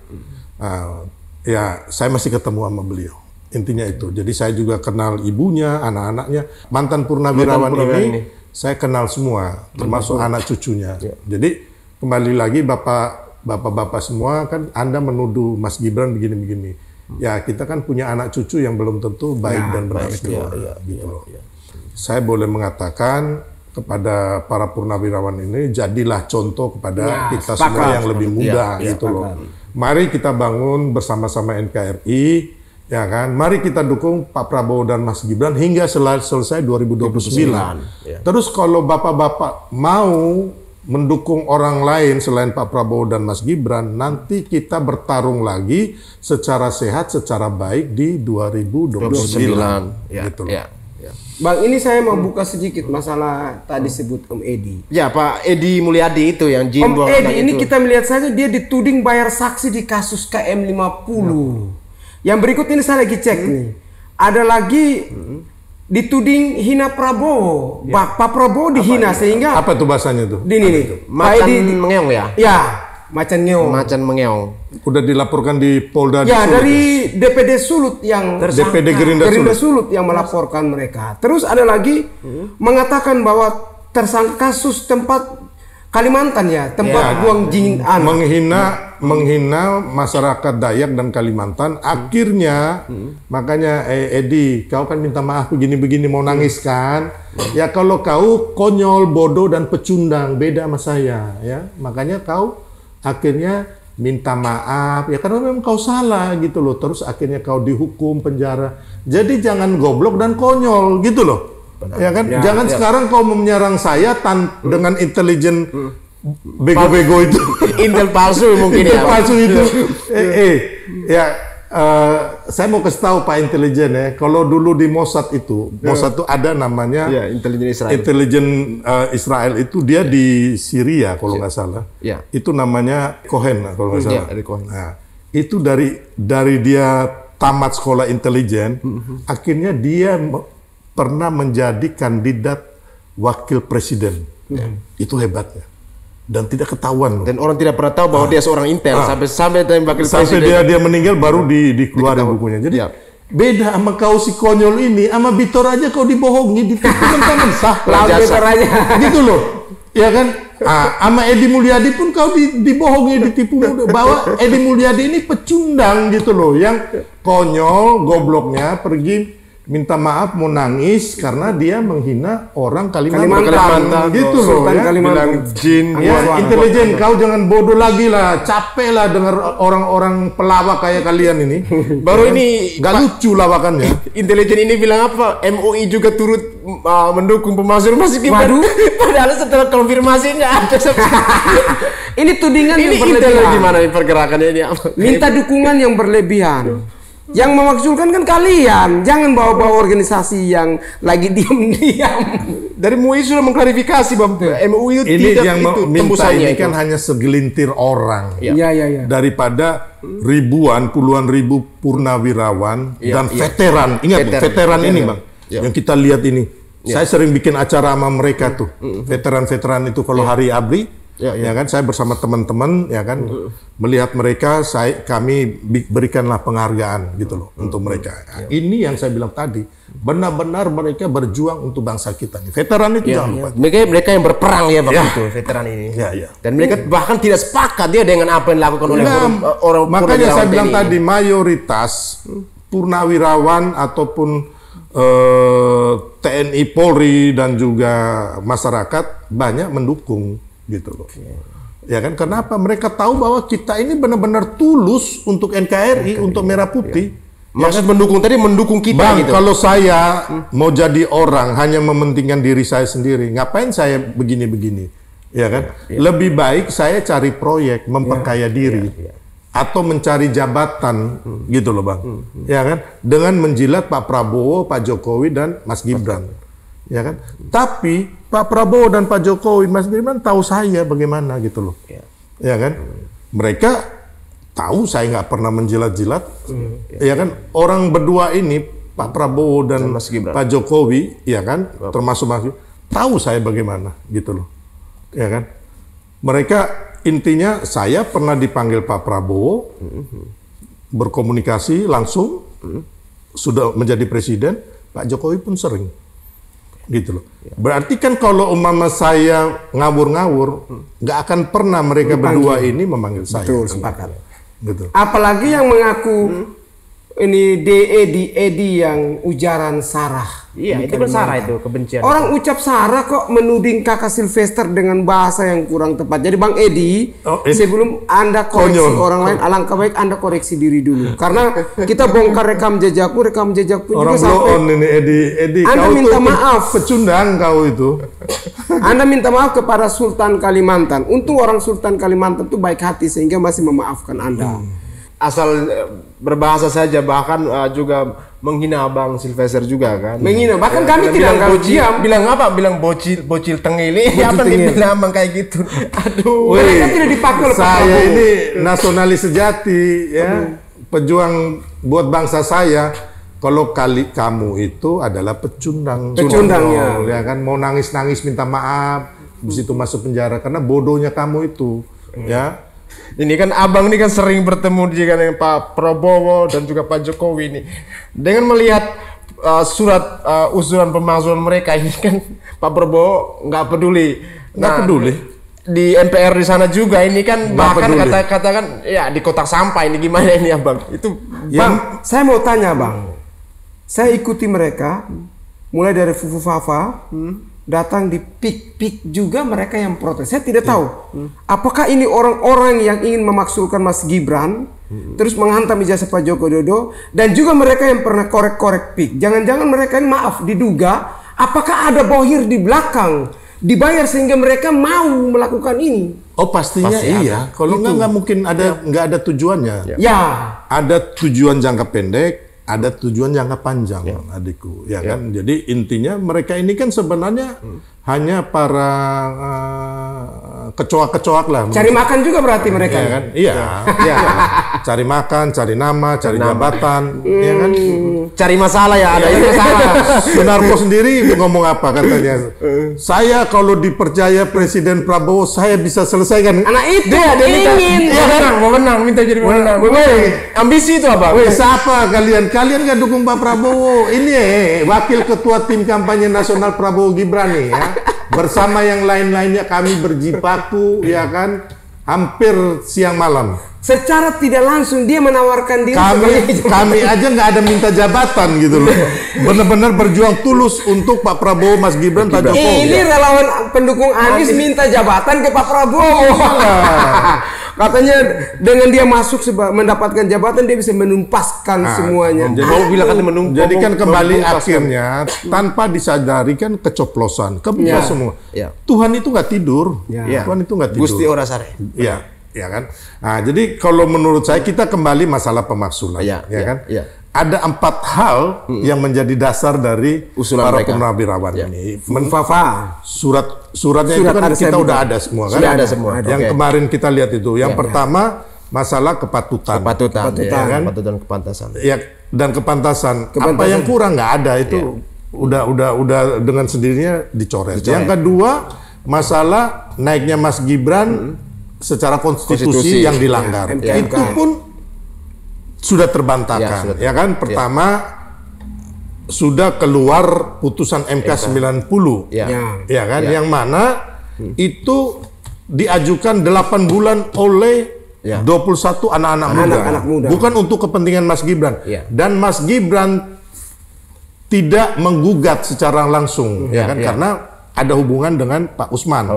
ya saya masih ketemu sama beliau. Intinya itu. Jadi saya juga kenal ibunya, anak-anaknya, mantan purnawirawan ini. Saya kenal semua, termasuk anak cucunya. Jadi kembali lagi bapak-bapak semua kan Anda menuduh Mas Gibran begini-begini. Ya kita kan punya anak cucu yang belum tentu baik dan benar semua. Gitu loh. Saya boleh mengatakan kepada para purnawirawan ini, jadilah contoh kepada kita semua yang lebih muda gitu loh. Mari kita bangun bersama-sama NKRI. Ya kan, mari kita dukung Pak Prabowo dan Mas Gibran hingga selesai 2029. Terus kalau bapak-bapak mau mendukung orang lain selain Pak Prabowo dan Mas Gibran, nanti kita bertarung lagi secara sehat, secara baik di 2029. Gitu loh. Bang, ini saya mau buka sedikit masalah tadi sebut Om Edi. Ya, Pak Edi Mulyadi itu yang jin Om Edi ini kita melihat saja dia dituding bayar saksi di kasus KM50. Yang berikut ini saya lagi cek nih. Ada lagi dituding hina Prabowo. Pak Prabowo dihina sehingga apa tuh bahasanya tuh? Ini nih. Makan mengeong ya? Ya. Macan ngeong. Macan mengeong. Udah dilaporkan di Polda Ya, Sulut. dari DPD Sulut yang DPD Gerindra Sulut yang melaporkan mereka. Terus ada lagi mengatakan bahwa tersangka kasus tempat Kalimantan ya, tempat buang jin menghina masyarakat Dayak dan Kalimantan. Akhirnya makanya Edi, kau kan minta maaf begini-begini mau nangis kan? Ya kalau kau konyol, bodoh dan pecundang, beda sama saya ya. Makanya kau akhirnya minta maaf ya karena memang kau salah gitu loh. Terus akhirnya kau dihukum penjara. Jadi jangan goblok dan konyol gitu loh. Ya kan, jangan sekarang kau menyerang saya dengan intelijen bego-bego itu, Intel palsu mungkin ya. Palsu itu. Saya mau kasih tahu Pak intelijen ya. Kalau dulu di Mossad itu, Mossad itu ada namanya intelijen Israel. Intelijen Israel itu dia di Syria kalau nggak salah. Itu namanya Cohen kalau nggak salah. Nah, itu dari dia tamat sekolah intelijen, akhirnya dia pernah menjadi kandidat wakil presiden. Itu hebatnya. Dan tidak ketahuan. Dan orang tidak pernah tahu bahwa dia seorang intel sampai wakil sampai presiden. dia meninggal baru dikeluarin bukunya. Jadi beda sama kau si konyol ini, sama Bitor aja kau dibohongi, ditipu kan sah. Bitor aja. Gitu loh. Ya kan? Sama Edi Mulyadi pun kau dibohongi, ditipu bahwa Edi Mulyadi ini pecundang gitu loh, yang konyol, gobloknya pergi minta maaf, mau nangis karena dia menghina orang Kalimantan gitu loh ya. Bilang jin ya, intelijen, kau jangan bodoh lagi lah, capek lah dengar orang-orang pelawak kayak kalian ini. Baru ini gak lucu lawakannya. Intelijen ini bilang apa? MUI juga turut mendukung pemalsuan Mas Gibran. Padahal setelah konfirmasi nggak ada. Ini tudingan yang berlebihan. berlebihan. Gimana pergerakannya ini? Minta dukungan yang berlebihan. Yang memakzulkan kan kalian, jangan bawa-bawa organisasi yang lagi diam-diam. Dari MUI sudah mengklarifikasi bahwa MUI ini tidak yang itu minta ini kan hanya segelintir orang. Daripada ribuan, puluhan ribu purnawirawan dan veteran. Ingat veteran ini Bang, yang kita lihat ini. Saya sering bikin acara sama mereka tuh. Veteran-veteran itu kalau hari ABRI, ya kan, saya bersama teman-teman ya kan melihat mereka, kami berikanlah penghargaan gitu loh untuk mereka. Ini yang saya bilang tadi, benar-benar mereka berjuang untuk bangsa kita nih. Veteran itu jangan lupa. Mereka yang berperang ya Bang itu veteran ini. Dan mereka bahkan tidak sepakat dia dengan apa yang dilakukan oleh orang. Makanya saya bilang tadi mayoritas purnawirawan ataupun TNI, Polri dan juga masyarakat banyak mendukung gitu loh. Ya kan, kenapa? Mereka tahu bahwa kita ini benar-benar tulus untuk NKRI, untuk Merah Putih. Maksud mendukung tadi mendukung kita Bang, gitu. kalau saya mau jadi orang hanya mementingkan diri saya sendiri, ngapain saya begini-begini? Ya kan? Lebih baik saya cari proyek, memperkaya diri atau mencari jabatan gitu loh Bang. Ya kan? Dengan menjilat Pak Prabowo, Pak Jokowi dan Mas Gibran. Ya kan? Tapi Pak Prabowo dan Pak Jokowi, Mas Gibran tahu saya bagaimana gitu loh. Ya kan? Mereka tahu saya nggak pernah menjilat-jilat. Ya kan? Orang berdua ini, Pak Prabowo dan Pak Jokowi, ya kan? Termasuk Mas Gibran, tahu saya bagaimana gitu loh. Ya kan? Mereka intinya saya pernah dipanggil Pak Prabowo, berkomunikasi langsung, sudah menjadi presiden, Pak Jokowi pun sering. Gitu loh. Berarti kan kalau umpama saya ngawur-ngawur, nggak akan pernah mereka berdua ini memanggil saya. Betul, sepakat. Gitu. Apalagi yang mengaku ini Edi yang ujaran sarah. Iya, itu kan sarah itu, kebencian. Orang ucap sarah kok menuding kakak Sylvester dengan bahasa yang kurang tepat. Jadi Bang Edi, sebelum Anda koreksi orang lain, alangkah baik Anda koreksi diri dulu. Karena kita bongkar rekam jejak pun orang juga sampai ini Edi Anda kau minta maaf. Pecundang kau itu. Anda minta maaf kepada Sultan Kalimantan. Untung orang Sultan Kalimantan itu baik hati sehingga masih memaafkan Anda. Asal berbahasa saja, bahkan juga menghina Bang Sylvester juga kan. Menghina, bahkan kami tidak diam. Bilang apa? Bilang bocil tengil ini. Apa dibilang Bang kayak gitu? Aduh. Mereka tidak dipakai oleh saya ini nasionalis sejati ya. Pejuang buat bangsa saya. Kalau kamu itu adalah pecundang. Pecundangnya. Ya kan, mau nangis-nangis minta maaf, habis itu masuk penjara karena bodohnya kamu itu. Ya. Ini kan abang ini kan sering bertemu juga dengan Pak Prabowo dan juga Pak Jokowi ini. Dengan melihat surat usulan pemakzulan mereka ini kan Pak Prabowo nggak peduli. Nggak peduli. Di MPR di sana juga ini kan bahkan peduli. katakan ya di kotak sampah ini gimana ini abang? Itu Bang, saya mau tanya bang. Saya ikuti mereka mulai dari Fufu Fafa datang di pik juga mereka yang protes. Saya tidak tahu apakah ini orang-orang yang ingin memaksulkan Mas Gibran terus menghantam ijazah Pak Joko Widodo, dan juga mereka yang pernah korek-korek pik. Jangan-jangan mereka ini maaf diduga apakah ada bohir di belakang dibayar sehingga mereka mau melakukan ini. Oh pastinya iya. Kalau nggak mungkin nggak ada tujuannya. Ya. Ada tujuan jangka pendek, ada tujuan jangka panjang, adikku. Ya kan. Jadi intinya mereka ini kan sebenarnya hanya para kecoak-kecoak lah. Cari makan juga berarti mereka. Ya kan? Iya. Iya. Cari makan, cari nama, cari jabatan, ya kan? cari masalah ya, ada yang masalah. Sunarko sendiri ngomong apa katanya? Saya kalau dipercaya Presiden Prabowo, saya bisa selesaikan. Anak itu Dia ingin. mau menang, minta jadi pemenang. Ambisi itu apa? Siapa kalian? Kalian nggak dukung Pak Prabowo? Ini wakil ketua tim kampanye nasional Prabowo Gibran nih ya. Bersama yang lain-lainnya kami berjibaku ya kan, hampir siang malam. Secara tidak langsung dia menawarkan diri. Kami aja nggak ada minta jabatan gitu loh. Benar-benar berjuang tulus untuk Pak Prabowo, Mas Gibran, Pak Jokowi. Ini relawan pendukung Anies minta jabatan ke Pak Prabowo. Katanya dengan dia masuk mendapatkan jabatan dia bisa menumpaskan semuanya. Jadi bilang kan jadi kan kembali akhirnya tanpa disadari kan kecoplosan, kebuka semua. Ya. Tuhan itu nggak tidur. Ya. Tuhan itu nggak tidur. Gusti ora sare. Iya, ya kan. Nah, jadi kalau menurut saya kita kembali masalah pemaksulan, ya kan. Ya. Ada 4 hal yang menjadi dasar dari Usulan para mereka. purnawirawan ini. Fafa. Suratnya itu kan kita udah ada semua kan. Sudah ada semua. Yang kemarin kita lihat itu. Yang pertama masalah kepatutan. Kepatutan, ya kan? kepatutan kepantasan. Ya, dan kepantasan. Apa yang kurang nggak ada itu udah dengan sendirinya dicoret. Yang kedua masalah naiknya Mas Gibran secara konstitusi yang dilanggar. Itu pun sudah terbantahkan, ya kan? Pertama sudah keluar putusan MK 90, ya kan? Yang mana itu diajukan 8 bulan oleh 21 anak-anak muda, bukan untuk kepentingan Mas Gibran. Dan Mas Gibran tidak menggugat secara langsung, ya kan? Karena ada hubungan dengan Pak Usman.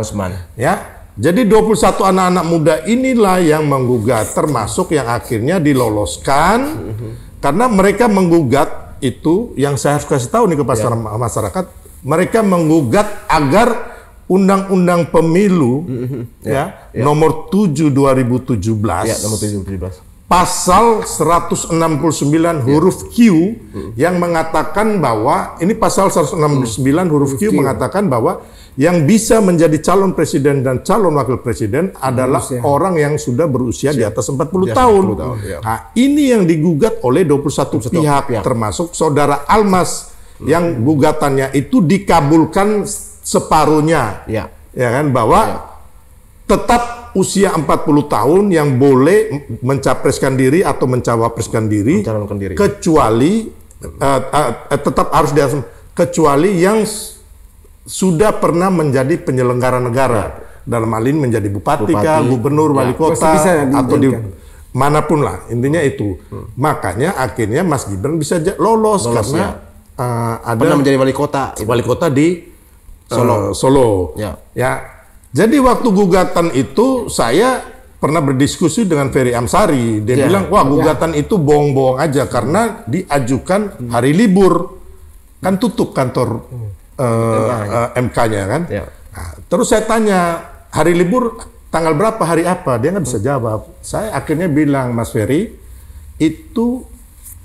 Ya. Jadi 21 anak-anak muda inilah yang menggugat, termasuk yang akhirnya diloloskan karena mereka menggugat itu yang saya harus kasih tahu nih ke masyarakat, mereka menggugat agar Undang-Undang Pemilu nomor 7 2017 nomor 7 pasal 169 huruf Q yang mengatakan bahwa ini pasal 169 huruf Q mengatakan bahwa yang bisa menjadi calon presiden dan calon wakil presiden adalah orang yang sudah berusia di atas 40 tahun. Nah, ini yang digugat oleh 21 pihak termasuk saudara Almas yang gugatannya itu dikabulkan separuhnya. Ya kan, bahwa tetap usia 40 tahun yang boleh mencapreskan diri atau mencawapreskan diri, kecuali tetap harus kecuali yang sudah pernah menjadi penyelenggara negara, dalam hal ini menjadi bupati, gubernur, wali kota, atau di manapun lah, intinya itu. Makanya akhirnya Mas Gibran bisa lolos karena ada pernah menjadi wali kota di Solo. Ya. Jadi waktu gugatan itu saya pernah berdiskusi dengan Ferry Amsari. Dia bilang, wah gugatan itu bohong-bohong aja karena diajukan hari libur. Kan tutup kantor MK-nya kan. Nah, terus saya tanya, hari libur tanggal berapa, hari apa? Dia nggak bisa jawab. Saya akhirnya bilang, Mas Ferry, itu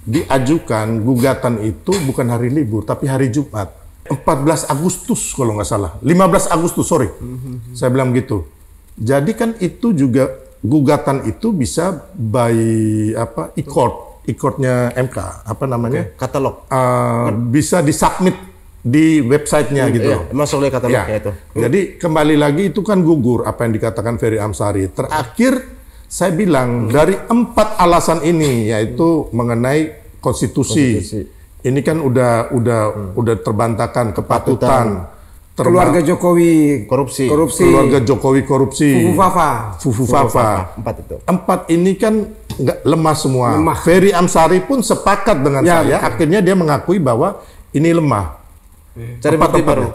diajukan gugatan itu bukan hari libur, tapi hari Jumat. 14 Agustus kalau nggak salah, 15 Agustus, sorry. Saya bilang gitu. Jadi kan itu juga gugatan itu bisa by e-courtnya MK, apa namanya? Katalog. Bisa disubmit di websitenya gitu. Masuk oleh katalognya itu. Jadi kembali lagi itu kan gugur apa yang dikatakan Ferry Amsari. Terakhir Saya bilang dari 4 alasan ini, yaitu mengenai konstitusi. Ini kan udah terbantahkan kepatutan. Keluarga Jokowi korupsi. Keluarga Jokowi korupsi. Fufu Fafa. 4 itu. 4 ini kan nggak lemah semua. Ferry Amsari pun sepakat dengan saya. Akhirnya dia mengakui bahwa ini lemah. Cari bukti baru.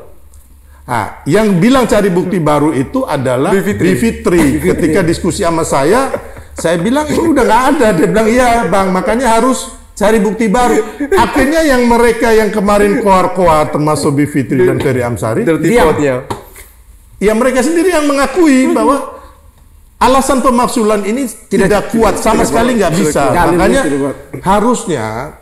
Nah, yang bilang cari bukti baru itu adalah Bivitri. Ketika diskusi sama saya bilang ini udah nggak ada. Dia bilang iya bang, makanya harus cari bukti baru. Akhirnya yang mereka yang kemarin koar-koar termasuk Bivitri dan Ferry Amsari, ya mereka sendiri yang mengakui bahwa alasan pemaksulan ini tidak kuat sama sekali, nggak bisa. Makanya harusnya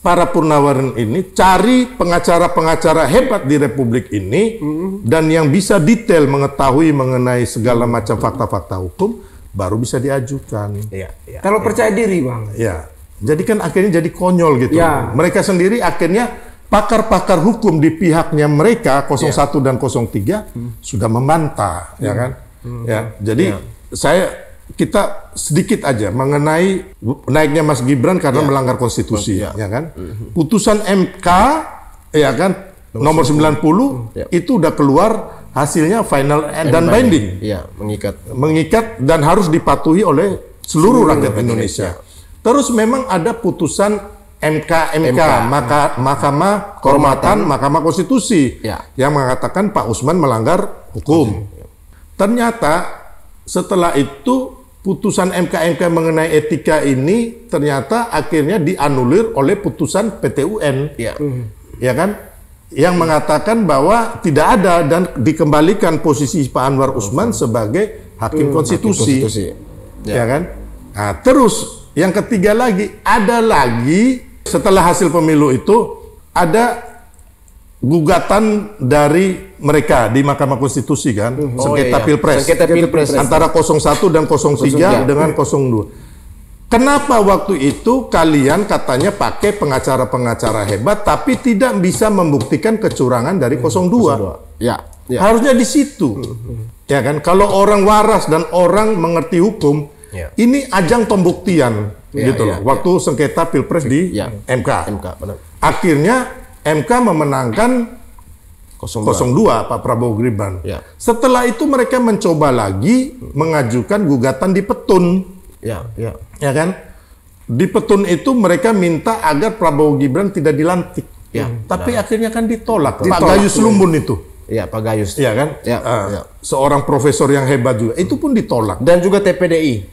para Purnawaran ini cari pengacara-pengacara hebat di Republik ini dan yang bisa detail mengetahui mengenai segala macam fakta-fakta hukum baru bisa diajukan. Kalau percaya diri bang. Ya, jadi kan akhirnya jadi konyol gitu. Mereka sendiri akhirnya pakar-pakar hukum di pihaknya mereka 01 dan 03 sudah membantah, ya kan? Jadi kita sedikit aja mengenai naiknya Mas Gibran karena melanggar konstitusi, ya kan? Putusan MK, ya kan, nomor 90 itu udah keluar hasilnya final dan binding, mengikat dan harus dipatuhi oleh seluruh rakyat Indonesia. Terus memang ada putusan MK, Mahkamah Kehormatan Mahkamah Konstitusi yang mengatakan Pak Usman melanggar hukum. Ternyata setelah itu putusan MK mengenai etika ini ternyata akhirnya dianulir oleh putusan PT UN, ya kan, yang mengatakan bahwa tidak ada dan dikembalikan posisi Pak Anwar Usman sebagai hakim konstitusi, ya kan. Nah, terus yang ketiga lagi ada lagi setelah hasil pemilu itu ada gugatan dari mereka di Mahkamah Konstitusi kan, sengketa Pilpres antara 01 dan 03 dengan 02. Kenapa waktu itu kalian katanya pakai pengacara-pengacara hebat tapi tidak bisa membuktikan kecurangan dari 02? Harusnya di situ. Ya kan, kalau orang waras dan orang mengerti hukum, ini ajang pembuktian gitu loh. Waktu sengketa Pilpres di MK. Akhirnya MK memenangkan 02 Pak Prabowo Gibran. Setelah itu mereka mencoba lagi mengajukan gugatan di Petun. Ya kan? Di Petun itu mereka minta agar Prabowo Gibran tidak dilantik. Tapi akhirnya kan ditolak. Pak Gayus Lumbun itu. Pak Gayus. Ya kan? Seorang profesor yang hebat juga. Itu pun ditolak. Dan juga TPDI.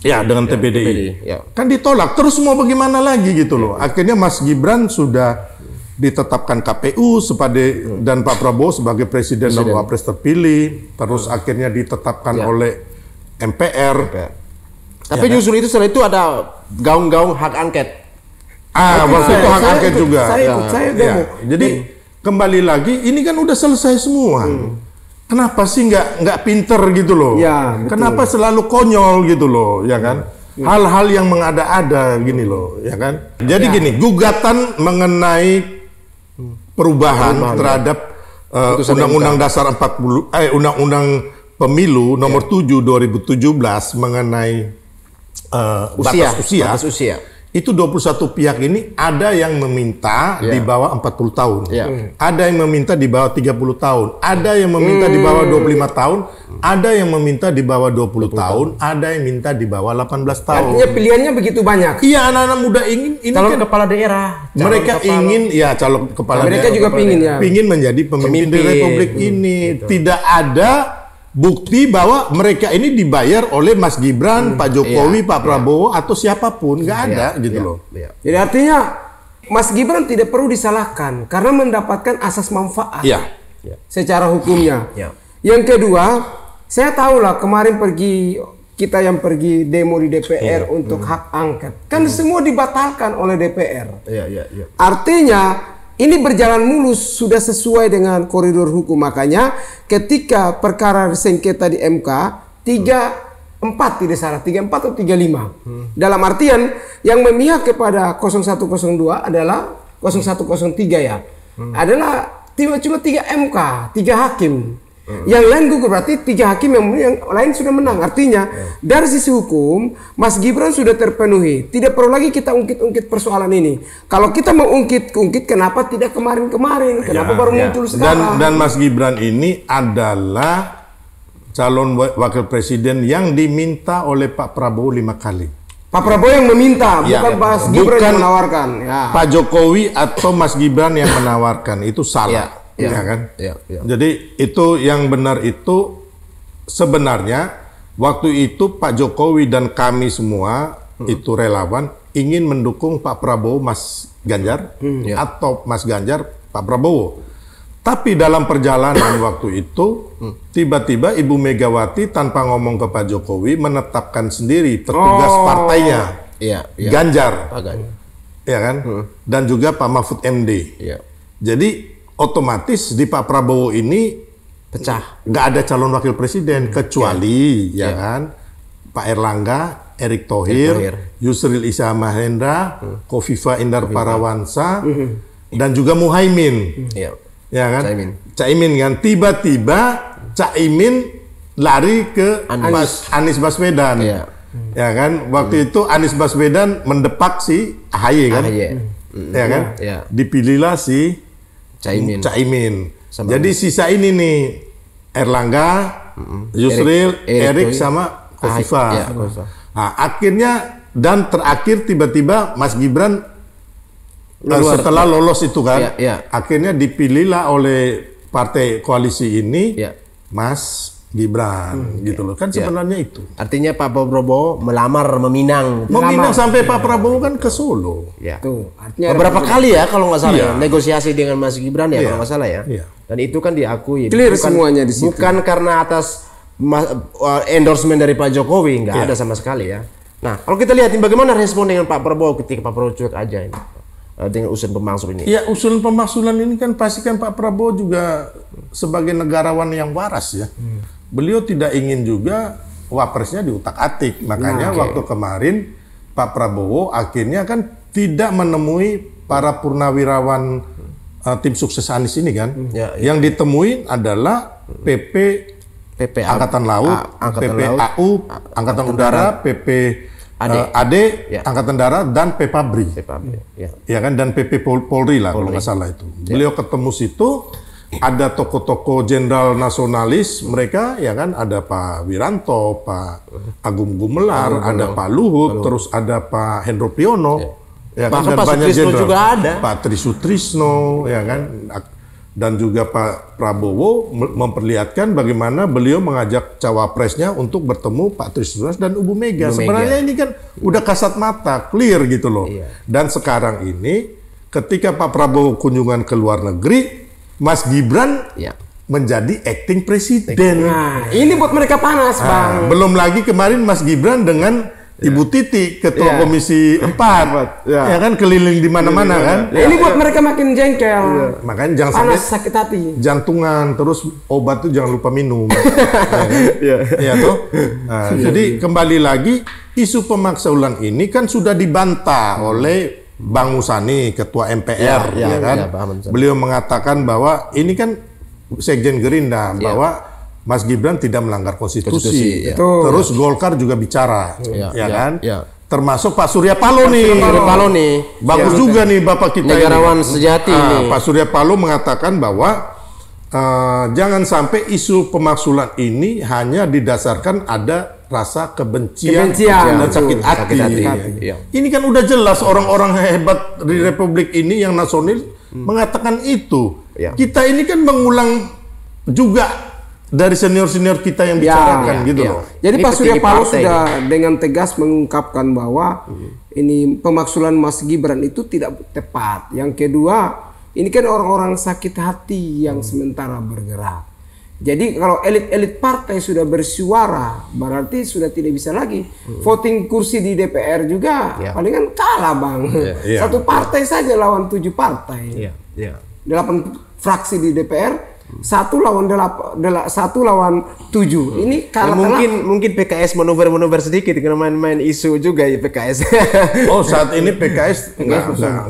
Dengan TPDI. Kan ditolak. Terus mau bagaimana lagi gitu loh. Akhirnya Mas Gibran sudah ditetapkan KPU dan Pak Prabowo sebagai presiden dan wapres terpilih, terus akhirnya ditetapkan oleh MPR. Tapi justru itu setelah itu ada gaung-gaung hak angket. Waktu itu hak angket juga. Saya demo. Jadi kembali lagi, ini kan udah selesai semua. Kenapa sih nggak pinter gitu loh? Kenapa selalu konyol gitu loh, ya kan? Hal-hal yang mengada-ada gini loh, ya kan? Jadi gini, gugatan mengenai perubahan terhadap Undang-Undang Dasar 40, Undang-Undang Pemilu nomor 7 2017 mengenai batas usia. Itu 21 pihak ini ada yang meminta di bawah 40 tahun. Ada yang meminta di bawah 30 tahun. Ada yang meminta di bawah 25 tahun. Ada yang meminta di bawah 20 tahun. Ada yang minta di bawah 18 tahun. Artinya pilihannya begitu banyak. Iya, anak-anak muda ingin ini calon kan kepala daerah. Mereka ingin calon kepala daerah. Mereka juga ingin menjadi pemimpin di Republik ini. Tidak ada bukti bahwa mereka ini dibayar oleh Mas Gibran, Pak Jokowi, Pak Prabowo atau siapapun, nggak ada gitu loh. Jadi artinya Mas Gibran tidak perlu disalahkan karena mendapatkan asas manfaat secara hukumnya. Yang kedua, saya tahu lah kemarin kita yang pergi demo di DPR untuk hak angket, kan semua dibatalkan oleh DPR. Artinya ini berjalan mulus, sudah sesuai dengan koridor hukum. Makanya ketika perkara sengketa di MK 34 tidak salah, 34 atau 35. Dalam artian yang memihak kepada 0102 adalah 0103 adalah cuma 3 MK, 3 hakim. Yang lain gugur, berarti 3 hakim yang lain sudah menang. Artinya dari sisi hukum Mas Gibran sudah terpenuhi. Tidak perlu lagi kita ungkit-ungkit persoalan ini. Kalau kita mau ungkit, kenapa tidak kemarin-kemarin? Kenapa baru muncul sekarang? Dan Mas Gibran ini adalah calon wakil presiden yang diminta oleh Pak Prabowo 5 kali. Pak Prabowo yang meminta, bukan Mas Gibran yang menawarkan. Pak Jokowi atau Mas Gibran yang menawarkan, itu salah. Ya kan? Jadi itu yang benar itu sebenarnya waktu itu Pak Jokowi dan kami semua itu relawan ingin mendukung Pak Prabowo Mas Ganjar atau Mas Ganjar Pak Prabowo. Tapi dalam perjalanan waktu itu tiba-tiba Ibu Megawati tanpa ngomong ke Pak Jokowi menetapkan sendiri petugas partainya Ganjar. Ya kan? Dan juga Pak Mahfud MD. Jadi otomatis di Pak Prabowo ini pecah, nggak ada calon wakil presiden kecuali kan Pak Erlangga, Erick Thohir, Yusril Iza Mahendra, Kofifa Indar Parawansa, dan juga Muhaimin, ya kan? Caimin kan tiba-tiba Caimin lari ke Anies Baswedan, ya kan? Waktu itu Anies Baswedan mendepak si AHY kan, ya kan? Dipilihlah si Caimin. Jadi sisa ini nih Erlangga, Yusril, Erik sama Kofifa. Nah, akhirnya dan terakhir tiba-tiba Mas Gibran setelah lolos itu kan, akhirnya dipilihlah oleh partai koalisi ini Mas Gibran gitu loh. Kan sebenarnya itu. Artinya Pak Prabowo melamar meminang sampai Pak Prabowo kan ke Solo. Tuh, beberapa kali ya kalau nggak salah negosiasi dengan Mas Gibran kalau nggak salah ya. Dan itu kan diakui. Clear semuanya di situ. Bukan karena atas endorsement dari Pak Jokowi, nggak ada sama sekali ya. Nah, kalau kita lihat bagaimana respon dengan Pak Prabowo ketika Pak Prabowo cuek aja ini dengan usulan pemaksul ini. Ya, usulan pemaksulan ini kan pasti kan Pak Prabowo juga sebagai negarawan yang waras ya. Beliau tidak ingin juga wapresnya diutak-atik. Makanya waktu kemarin Pak Prabowo akhirnya kan tidak menemui para purnawirawan tim sukses Anies ini kan. Yang ditemui adalah PP Angkatan Laut, PP AU, Angkatan Udara, PP AD, Angkatan Darat, dan PPABRI. Ya kan, dan PP Polri lah kalau nggak salah itu. Beliau ketemu situ. Ada tokoh-tokoh jenderal nasionalis mereka ya kan, ada Pak Wiranto, Pak Agung Gumelar, ada Pak Luhut, terus ada Pak Hendro Priyono, ya kan, dan Pak banyak jenderal juga ada. Pak Trisutrisno, ya kan, dan juga Pak Prabowo memperlihatkan bagaimana beliau mengajak cawapresnya untuk bertemu Pak Trisutrisno dan Ibu Mega. Sebenarnya ini kan udah kasat mata, clear gitu loh. Dan sekarang ini ketika Pak Prabowo kunjungan ke luar negeri, Mas Gibran menjadi acting presiden. Nah, ini buat mereka panas, Bang. Belum lagi kemarin Mas Gibran dengan Ibu Titi, Ketua Komisi 4, ya kan, keliling di mana-mana kan. Ini buat mereka makin jengkel. Makanya jangan panas, sampai sakit hati. Jantungan, terus obat tuh jangan lupa minum. Ya tuh. Nah, jadi kembali lagi isu pemaksulan ini kan sudah dibantah oleh Bang Musani, Ketua MPR, ya kan. Beliau mengatakan bahwa ini kan Sekjen Gerindra, bahwa Mas Gibran tidak melanggar konstitusi. Terus Golkar juga bicara, ya kan. Termasuk Pak Surya Paloh nih. Bagus juga nih Bapak kita negarawan sejati ini. Pak Surya Paloh mengatakan bahwa jangan sampai isu pemaksulan ini hanya didasarkan ada rasa kebencian dan sakit hati. Ini kan udah jelas orang-orang hebat di Republik ini yang nasionalis mengatakan itu. Kita ini kan mengulang juga dari senior-senior kita yang bicarakan gitu loh. Jadi Pak Surya Paloh sudah dengan tegas mengungkapkan bahwa ini pemaksulan Mas Gibran itu tidak tepat. Yang kedua, ini kan orang-orang sakit hati yang sementara bergerak. Jadi kalau elit-elit partai sudah bersuara, berarti sudah tidak bisa lagi voting kursi di DPR juga. Palingan kalah, Bang. Satu partai saja lawan 7 partai. 8 fraksi di DPR, 1 lawan 7. Ini Ya, mungkin PKS manuver sedikit karena main-main isu juga ya PKS. Oh, saat ini PKS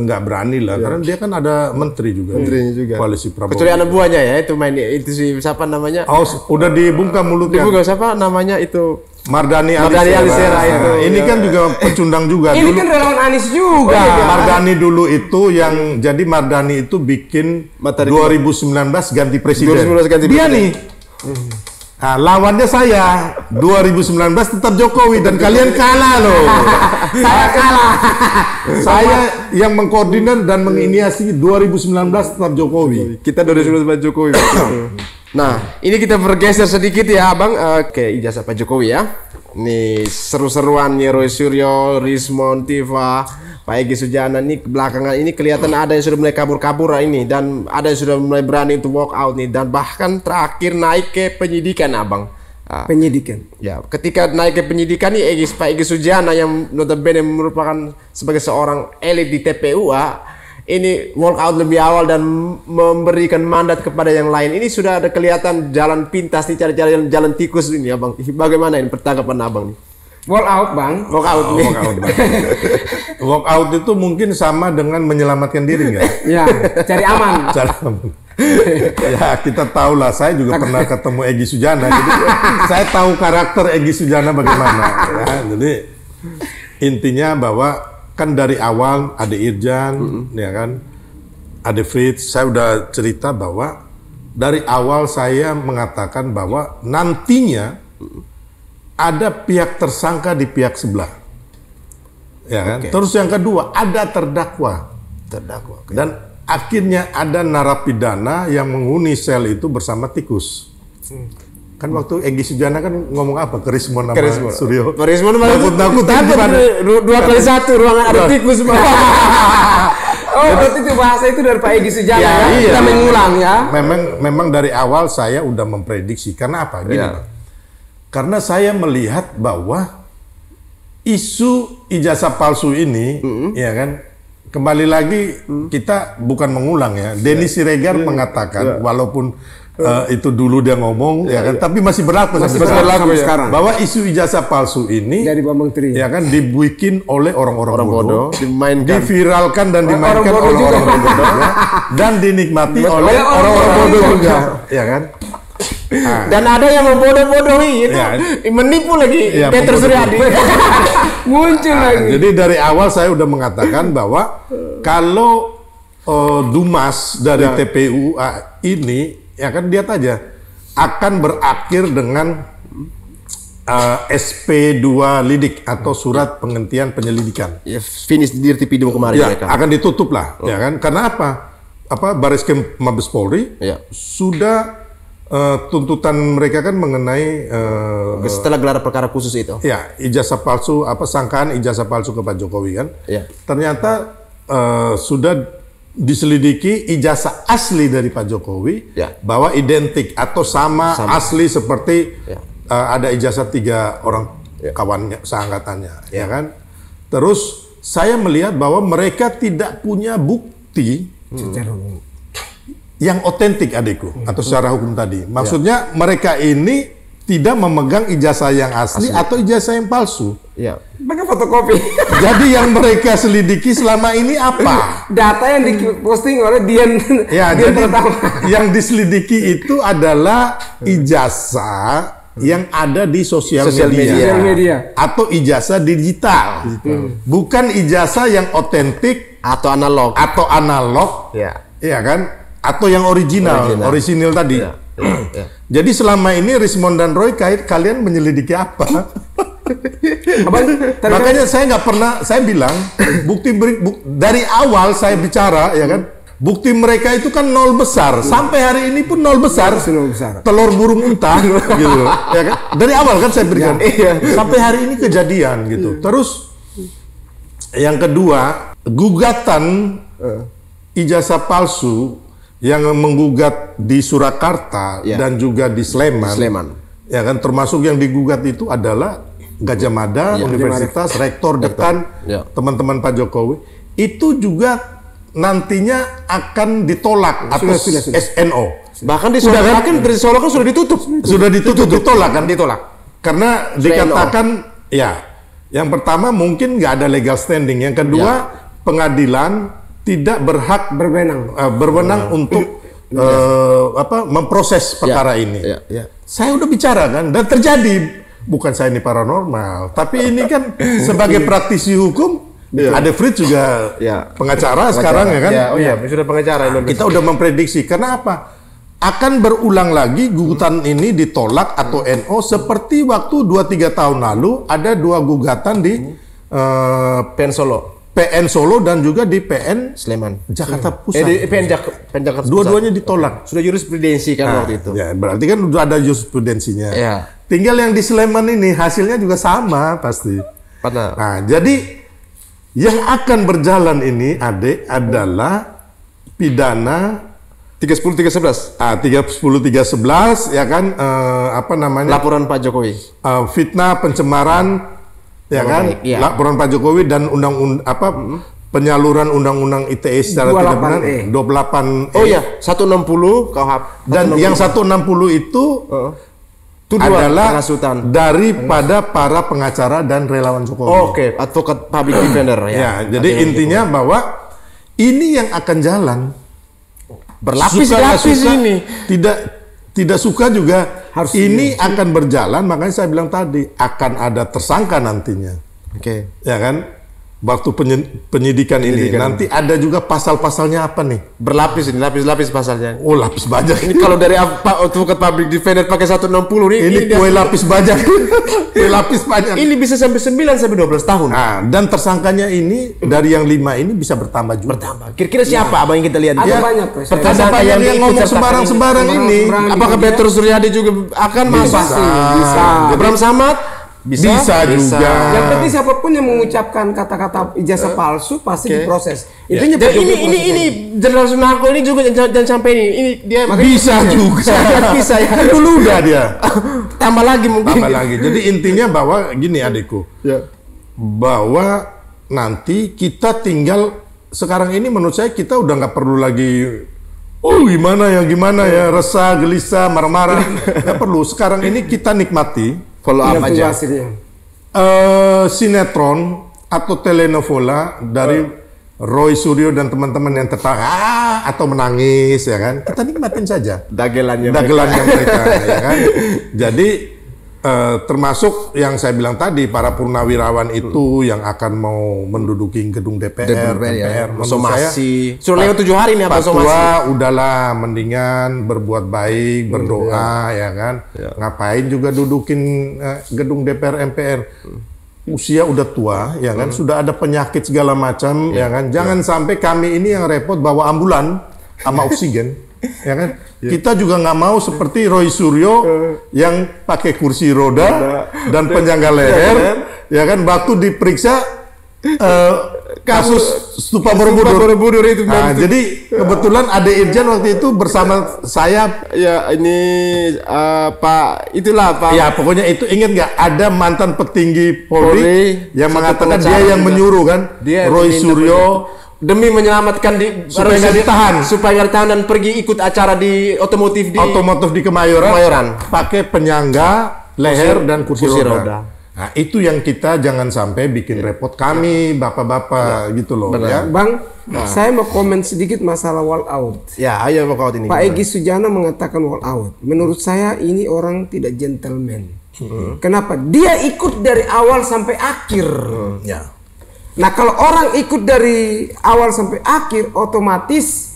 nggak berani lah, karena dia kan ada menteri juga. Menterinya juga. Koalisi Prabowo. Kecuali anak buahnya ya itu main itu siapa namanya? Oh, udah dibuka mulutnya. Dibuka siapa namanya itu? Mardani Alisera Alisera itu. Ini kan juga pecundang juga. ini Dulu kan relawan Anies juga. Mardani dulu itu yang jadi Mardani itu bikin Matahari 2019 ganti presiden. 2019 ganti Dia presiden. nih. Nah, lawannya saya 2019 tetap Jokowi dan kalian kalah loh. Saya kalah. Saya yang mengkoordinir dan menginisiasi 2019 tetap Jokowi. Kita 2019 Jokowi. Nah, ini kita bergeser sedikit ya, Abang, ke ijazah Pak Jokowi ya. Ini seru-seruan nih Roy Suryo, Rismon, Tifa, Pak Egy Sujana nih belakangan ini kelihatan ada yang sudah mulai kabur-kabur ini dan ada yang sudah mulai berani untuk walk out nih dan bahkan terakhir naik ke penyidikan, Abang. Penyidikan. Ya, ketika naik ke penyidikan nih Pak Egy Sujana yang notabene merupakan sebagai seorang elit di TPU ini walk out lebih awal dan memberikan mandat kepada yang lain. Ini sudah ada kelihatan jalan pintas nih, cari-cari jalan tikus ini, Abang. Bagaimana ini pertanggapan Abang nih? Walk out, Bang. Walk out nih. Walk out, Bang. Walk out itu mungkin sama dengan menyelamatkan diri nggak? Ya, cari aman. Ya, kita tahu lah. Saya juga pernah ketemu Egy Sujana, jadi saya tahu karakter Egy Sujana bagaimana. Ya, jadi intinya bahwa kan dari awal ada Irjan, ya kan, ada Fritz. Saya udah cerita bahwa dari awal saya mengatakan bahwa nantinya ada pihak tersangka di pihak sebelah, ya kan. Oke. Terus yang kedua ada terdakwa, Oke. dan akhirnya ada narapidana yang menghuni sel itu bersama tikus. Kan waktu Egy Sujana kan ngomong apa ke Rismon sama Suryo. Pak Rismon malah Takut dua kali satu ruangan ada tikus. Oh, berarti itu bahasa itu dari Pak Egy Sujana ya. Iya. Kita mengulang ya. Memang dari awal saya udah memprediksi. Karena apa? Gini, Iya. Bang. Karena saya melihat bahwa isu ijazah palsu ini, ya kan, kembali lagi kita bukan mengulang ya. Denny Siregar mengatakan, walaupun itu dulu dia ngomong, ya kan, tapi masih berlaku sampai sekarang. Bahwa isu ijazah palsu ini, Dari Bambang Tri. ya kan, dibikin oleh orang-orang bodoh, dimainkan. diviralkan dan dimainkan Orang bodoh oleh orang bodoh, ya, dan dinikmati oleh orang-orang bodoh juga, ya kan. Dan ada yang membodoh-bodohi itu, Ya. menipu lagi. Ya, Peter membodoh-bodohi. Suryadi. Muncul lagi. Jadi dari awal saya udah mengatakan bahwa kalau Dumas dari TPU ini, ya kan, lihat aja akan berakhir dengan SP2 lidik atau surat penghentian penyelidikan. Ya, finish di TV kemarin Ya, mereka. akan ditutup lah, ya kan? Karena apa? Bariskem Mabes Polri Ya. sudah tuntutan mereka kan mengenai Setelah gelar perkara khusus itu. ya ijazah palsu, sangkaan ijazah palsu ke Pak Jokowi kan. Ya. Ternyata sudah diselidiki ijazah asli dari Pak Jokowi, Ya. bahwa identik atau sama asli seperti Ya. ada ijazah 3 orang kawannya, seangkatannya, ya kan. Terus saya melihat bahwa mereka tidak punya bukti yang otentik, adikku, atau secara hukum tadi. Maksudnya mereka ini tidak memegang ijazah yang asli atau ijazah yang palsu. Ya. Pakai fotokopi. Jadi yang mereka selidiki selama ini apa? Data yang diposting oleh Dian. Ya, Dian jadi pertama. yang diselidiki itu adalah ijazah yang ada di sosial Sosial media. Sosial media. Atau ijazah digital. Bukan ijazah yang otentik Atau analog. atau analog, Ya. ya kan? Atau yang original tadi. Ya. Ya. Jadi selama ini Rismon dan Roy, kalian menyelidiki apa? Makanya saya nggak pernah, saya bilang dari awal saya bicara, ya kan, bukti mereka itu kan 0 besar, sampai hari ini pun 0 besar, telur burung unta, gitu, ya kan? Dari awal kan saya berikan, sampai hari ini kejadian gitu. Terus yang kedua, gugatan ijazah palsu yang menggugat di Surakarta dan juga di Sleman. Ya kan, termasuk yang digugat itu adalah Gajah Mada, Universitas, Rektor, Dekan, teman-teman Pak Jokowi. Itu juga nantinya akan ditolak atau Sudah. SNO. Bahkan di Solo kan sudah ditutup. Sudah ditolak kan? Ditolak. Karena dikatakan ya, yang pertama mungkin nggak ada legal standing, yang kedua pengadilan tidak berhak berwenang untuk memproses perkara ini. Saya udah bicara kan, dan terjadi. Bukan saya ini paranormal, tapi ini kan sebagai praktisi hukum. Ada Fritz juga pengacara sekarang ya kan? Sudah pengacara. Kita udah memprediksi. Karena apa? Akan berulang lagi gugatan ini ditolak atau NO seperti waktu 2-3 tahun lalu ada 2 gugatan di PN Solo dan juga di PN Sleman, Jakarta Pusat. PN Jakarta Pusat. Dua-duanya ditolak. Sudah jurisprudensi kan waktu itu. Ya, berarti kan udah ada jurisprudensinya. Ya. Tinggal yang di Sleman ini hasilnya juga sama pasti. Benar. Nah, jadi yang akan berjalan ini adalah pidana 310-311. 310-311 ya kan, Laporan Pak Jokowi. Fitnah, pencemaran, ya kan, laporan Pak Jokowi dan penyaluran undang-undang ITE secara tidak benar 28. Oh iya, 160 KUHP. Dan yang 160 itu adalah daripada para pengacara dan relawan Jokowi. Oke, advokat public defender ya. Jadi intinya bahwa ini yang akan jalan. Berlapis-lapis ini. Tidak suka juga harus ini akan berjalan, makanya saya bilang tadi akan ada tersangka nantinya. Oke. Ya kan? Waktu penyidikan ini nanti ada juga pasal-pasalnya apa nih? Berlapis ini, lapis-lapis pasalnya. Oh, lapis bajak. Ini kalau dari advokat public defender pakai 160 nih. Ini kue lapis bajak. Kue lapis bajak. Ini bisa sampai 9-12 tahun. Nah, dan tersangkanya ini dari yang 5 ini bisa bertambah juga. Kira-kira siapa abang yang kita lihat? Ada banyak. Ada yang ngomong sembarang-sembarang ini. Apakah Petrus Suryadi juga akan masuk? Bisa. Abraham Samad? Bisa juga. Yang penting siapapun yang mengucapkan kata-kata ijazah palsu pasti diproses. Itu ini Jenderal Sunarko ini juga jangan sampai ini dia bisa juga. Bisa ya. Dulu udah dia. Tambah lagi mungkin. Tambah lagi. Jadi intinya bahwa gini adikku. Bahwa nanti kita tinggal sekarang ini menurut saya kita udah nggak perlu lagi gimana ya resah, gelisah, marah-marah. Nggak perlu. Sekarang ini kita nikmati. Follow up aja. Sinetron atau telenovela dari Roy Suryo dan teman-teman yang tertawa atau menangis ya kan, kita nikmatin saja dagelannya mereka ya kan. Jadi termasuk yang saya bilang tadi para purnawirawan itu yang akan mau menduduki gedung DPR, somasi. Sudah lewat 7 hari nih apa somasi? Udahlah mendingan berbuat baik, berdoa ya kan. Ngapain juga dudukin gedung DPR MPR? Usia udah tua ya kan, sudah ada penyakit segala macam ya kan. Jangan sampai kami ini yang repot bawa ambulan sama oksigen. Ya kan, kita juga nggak mau seperti Roy Suryo yang pakai kursi roda dan penyangga leher, ya kan, waktu diperiksa kasus Stupa Borobudur itu. Nah, jadi kebetulan ada Irjan waktu itu bersama saya. Ya ini Pak itulah Pak. Ya pokoknya itu, ingat nggak ada mantan petinggi Polri yang mengatakan dia yang menyuruh kan, Roy Suryo. Demi menyelamatkan supaya nggak ditahan dan pergi ikut acara di otomotif di Kemayoran. Pakai penyangga leher dan kursi roda. Nah, itu yang kita jangan sampai bikin repot kami bapak-bapak gitu loh. Ya. Bang, saya mau komen sedikit masalah wall out. Ya, ayo wall out ini. Pak Egy Sujana mengatakan wall out. Menurut saya ini orang tidak gentleman. Kenapa? Dia ikut dari awal sampai akhir. Ya. Nah, kalau orang ikut dari awal sampai akhir, otomatis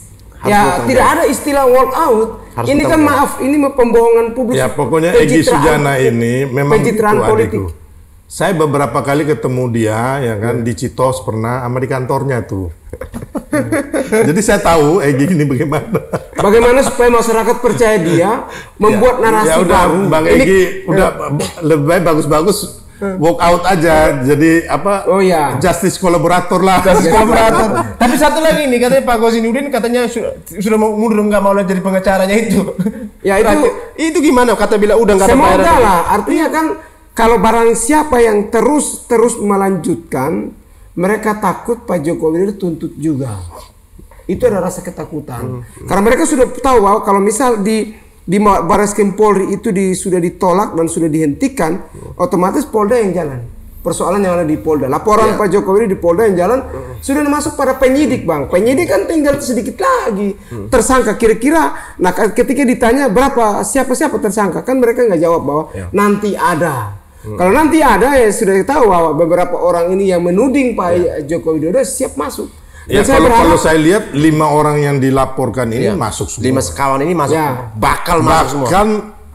tidak ada istilah wall out. Ini kan maaf, ini pembohongan publik. Ya, pokoknya Egy Sujana ini memang pencitraan politik. Saya beberapa kali ketemu dia, ya kan, di Citos pernah, sama di kantornya tuh. Jadi saya tahu Egy ini bagaimana. Bagaimana supaya masyarakat percaya dia, membuat narasi baru. Bang Egy udah lebih baik bagus-bagus. Walk out aja, jadi justice kolaborator lah. Justice kolaborator. Tapi satu lagi nih, katanya Pak Gosinuddin katanya sudah mau mundur, nggak mau jadi pengacaranya itu. Ya itu gimana? Kata bila udah nggak ada bayaran. Semoga lah. Artinya kan kalau barang siapa yang terus melanjutkan, mereka takut Pak Jokowi dituntut juga. itu ada rasa ketakutan. Karena mereka sudah tahu bahwa kalau misal di Barreskrim Polri itu sudah ditolak dan sudah dihentikan, otomatis Polda yang jalan. Persoalan yang ada di Polda. Laporan Pak Jokowi di Polda yang jalan sudah masuk pada penyidik, Bang. Penyidik kan tinggal sedikit lagi. Tersangka kira-kira, nah ketika ditanya berapa siapa tersangka, kan mereka nggak jawab bahwa nanti ada. Kalau nanti ada ya sudah tahu bahwa beberapa orang ini yang menuding Pak Joko Widodo siap masuk. Ya, kalau saya lihat 5 orang yang dilaporkan ini masuk semua. 5 sekawan ini masuk, bakal masuk semua. Bahkan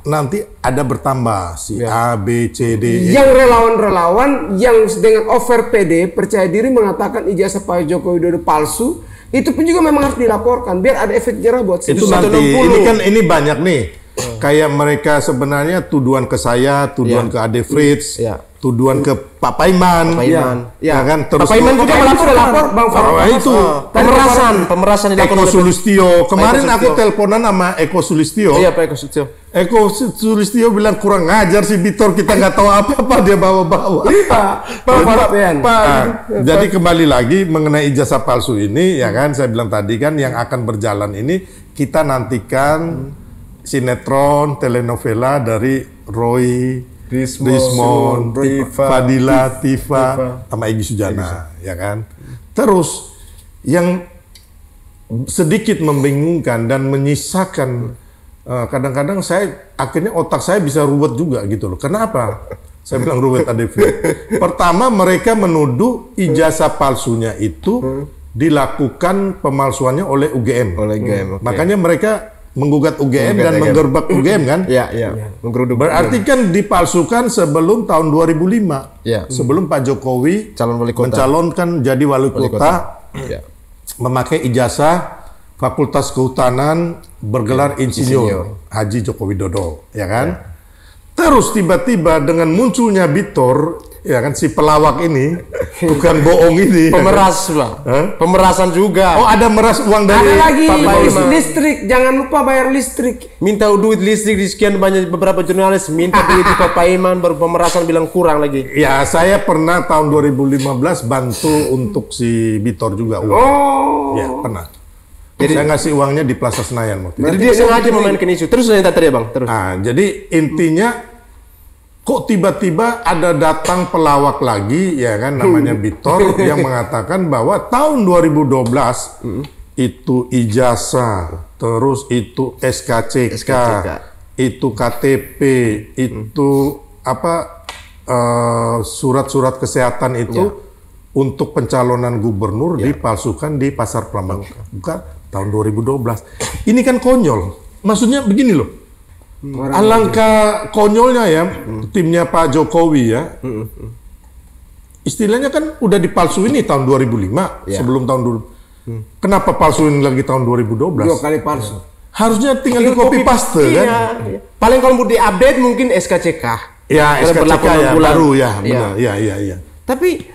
nanti ada bertambah si A, B, C, D, E. Yang relawan-relawan yang dengan over PD percaya diri mengatakan ijazah Pak Joko Widodo palsu, itu pun juga memang harus dilaporkan biar ada efek jerah buat itu nanti. Ini banyak nih. Kayak mereka sebenarnya tuduhan ke saya, tuduhan ke Ade Fritz, tuduhan ke Pak Paiman, ya kan? Terus Pak Paiman juga lapor Bang Farah itu pemerasan Eko Sulistyo. Kemarin aku teleponan sama Eko Sulistyo. Iya Pak Eko Sulistyo. Eko Sulistyo bilang kurang ngajar si Bitor, kita nggak tahu apa-apa dia bawa-bawa. Jadi kembali lagi mengenai ijazah palsu ini, ya kan? Saya bilang tadi kan yang akan berjalan ini kita nantikan sinetron telenovela dari Roy Rismond, Fadila, Tifa, sama Egy Sujana, ya kan? Terus yang sedikit membingungkan dan menyisakan, kadang-kadang akhirnya otak saya bisa ruwet juga gitu loh. Kenapa? Saya bilang ruwet ADV. Pertama, mereka menuduh ijazah palsunya itu dilakukan pemalsuannya oleh UGM. Makanya mereka menggugat UGM dan menggerbek UGM kan? Iya. Berarti kan dipalsukan sebelum tahun 2005. Sebelum Pak Jokowi mencalonkan jadi wali kota, memakai ijazah Fakultas Kehutanan bergelar insinyur Haji Joko Widodo, ya kan? Terus tiba-tiba dengan munculnya Bitor, ya kan, si pelawak ini, bukan bohong ini. Pemeras lah. Pemerasan juga. Oh, ada meras uang dari ada lagi listrik, jangan lupa bayar listrik. Minta duit listrik di sekian banyak beberapa jurnalis minta duit di Pak Paiman, baru pemerasan bilang kurang lagi. Ya, saya pernah tahun 2015 bantu untuk si Bitor juga uang. Ya, pernah. Jadi saya ngasih uangnya di Plaza Senayan waktu itu. Jadi dia sengaja memainkan isu. Terus lanjut tadi ya Bang, terus. Nah, jadi intinya kok tiba-tiba ada datang pelawak lagi, ya kan, namanya Bitor yang mengatakan bahwa tahun 2012 itu ijazah, terus itu SKCK, itu KTP, itu apa surat-surat kesehatan itu untuk pencalonan gubernur dipalsukan di Pasar Pramuka tahun 2012. Ini kan konyol. Maksudnya begini loh. Alangkah konyolnya ya, timnya Pak Jokowi ya. Istilahnya kan udah dipalsuin nih tahun 2005, sebelum tahun dulu. Kenapa palsuin lagi tahun 2012? 2 kali palsu. Harusnya tinggal di copy paste kan? Paling kalau mau diupdate mungkin SKCK. Ya, SKCK ya, baru ya, benar. Iya. Tapi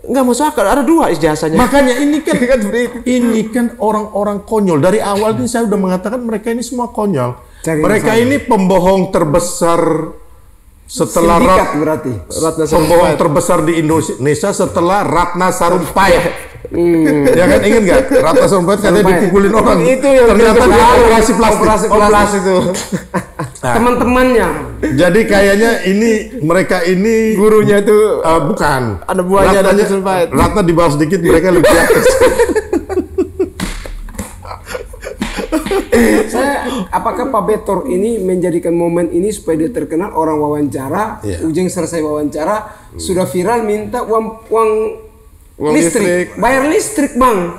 nggak masuk akal, ada 2 ijazahnya. Makanya ini kan orang-orang konyol. Dari awal ini saya udah mengatakan mereka ini semua konyol. Mereka ini pembohong terbesar setelah pembohong terbesar di Indonesia setelah Ratna Sarumpait. Ya kan, ingin nggak? Ratna Sarumpait katanya dipukulin orang. Itu yang ternyata dia operasi plastik itu. Teman-temannya. Jadi kayaknya mereka ini gurunya itu bukan. Ada buahnya Ratna Sarumpait. Ratna di bawah sedikit, mereka lebih atas. Apakah Pak Bitor ini menjadikan momen ini supaya dia terkenal, orang wawancara, ujung selesai wawancara sudah viral minta uang listrik, bayar listrik Bang.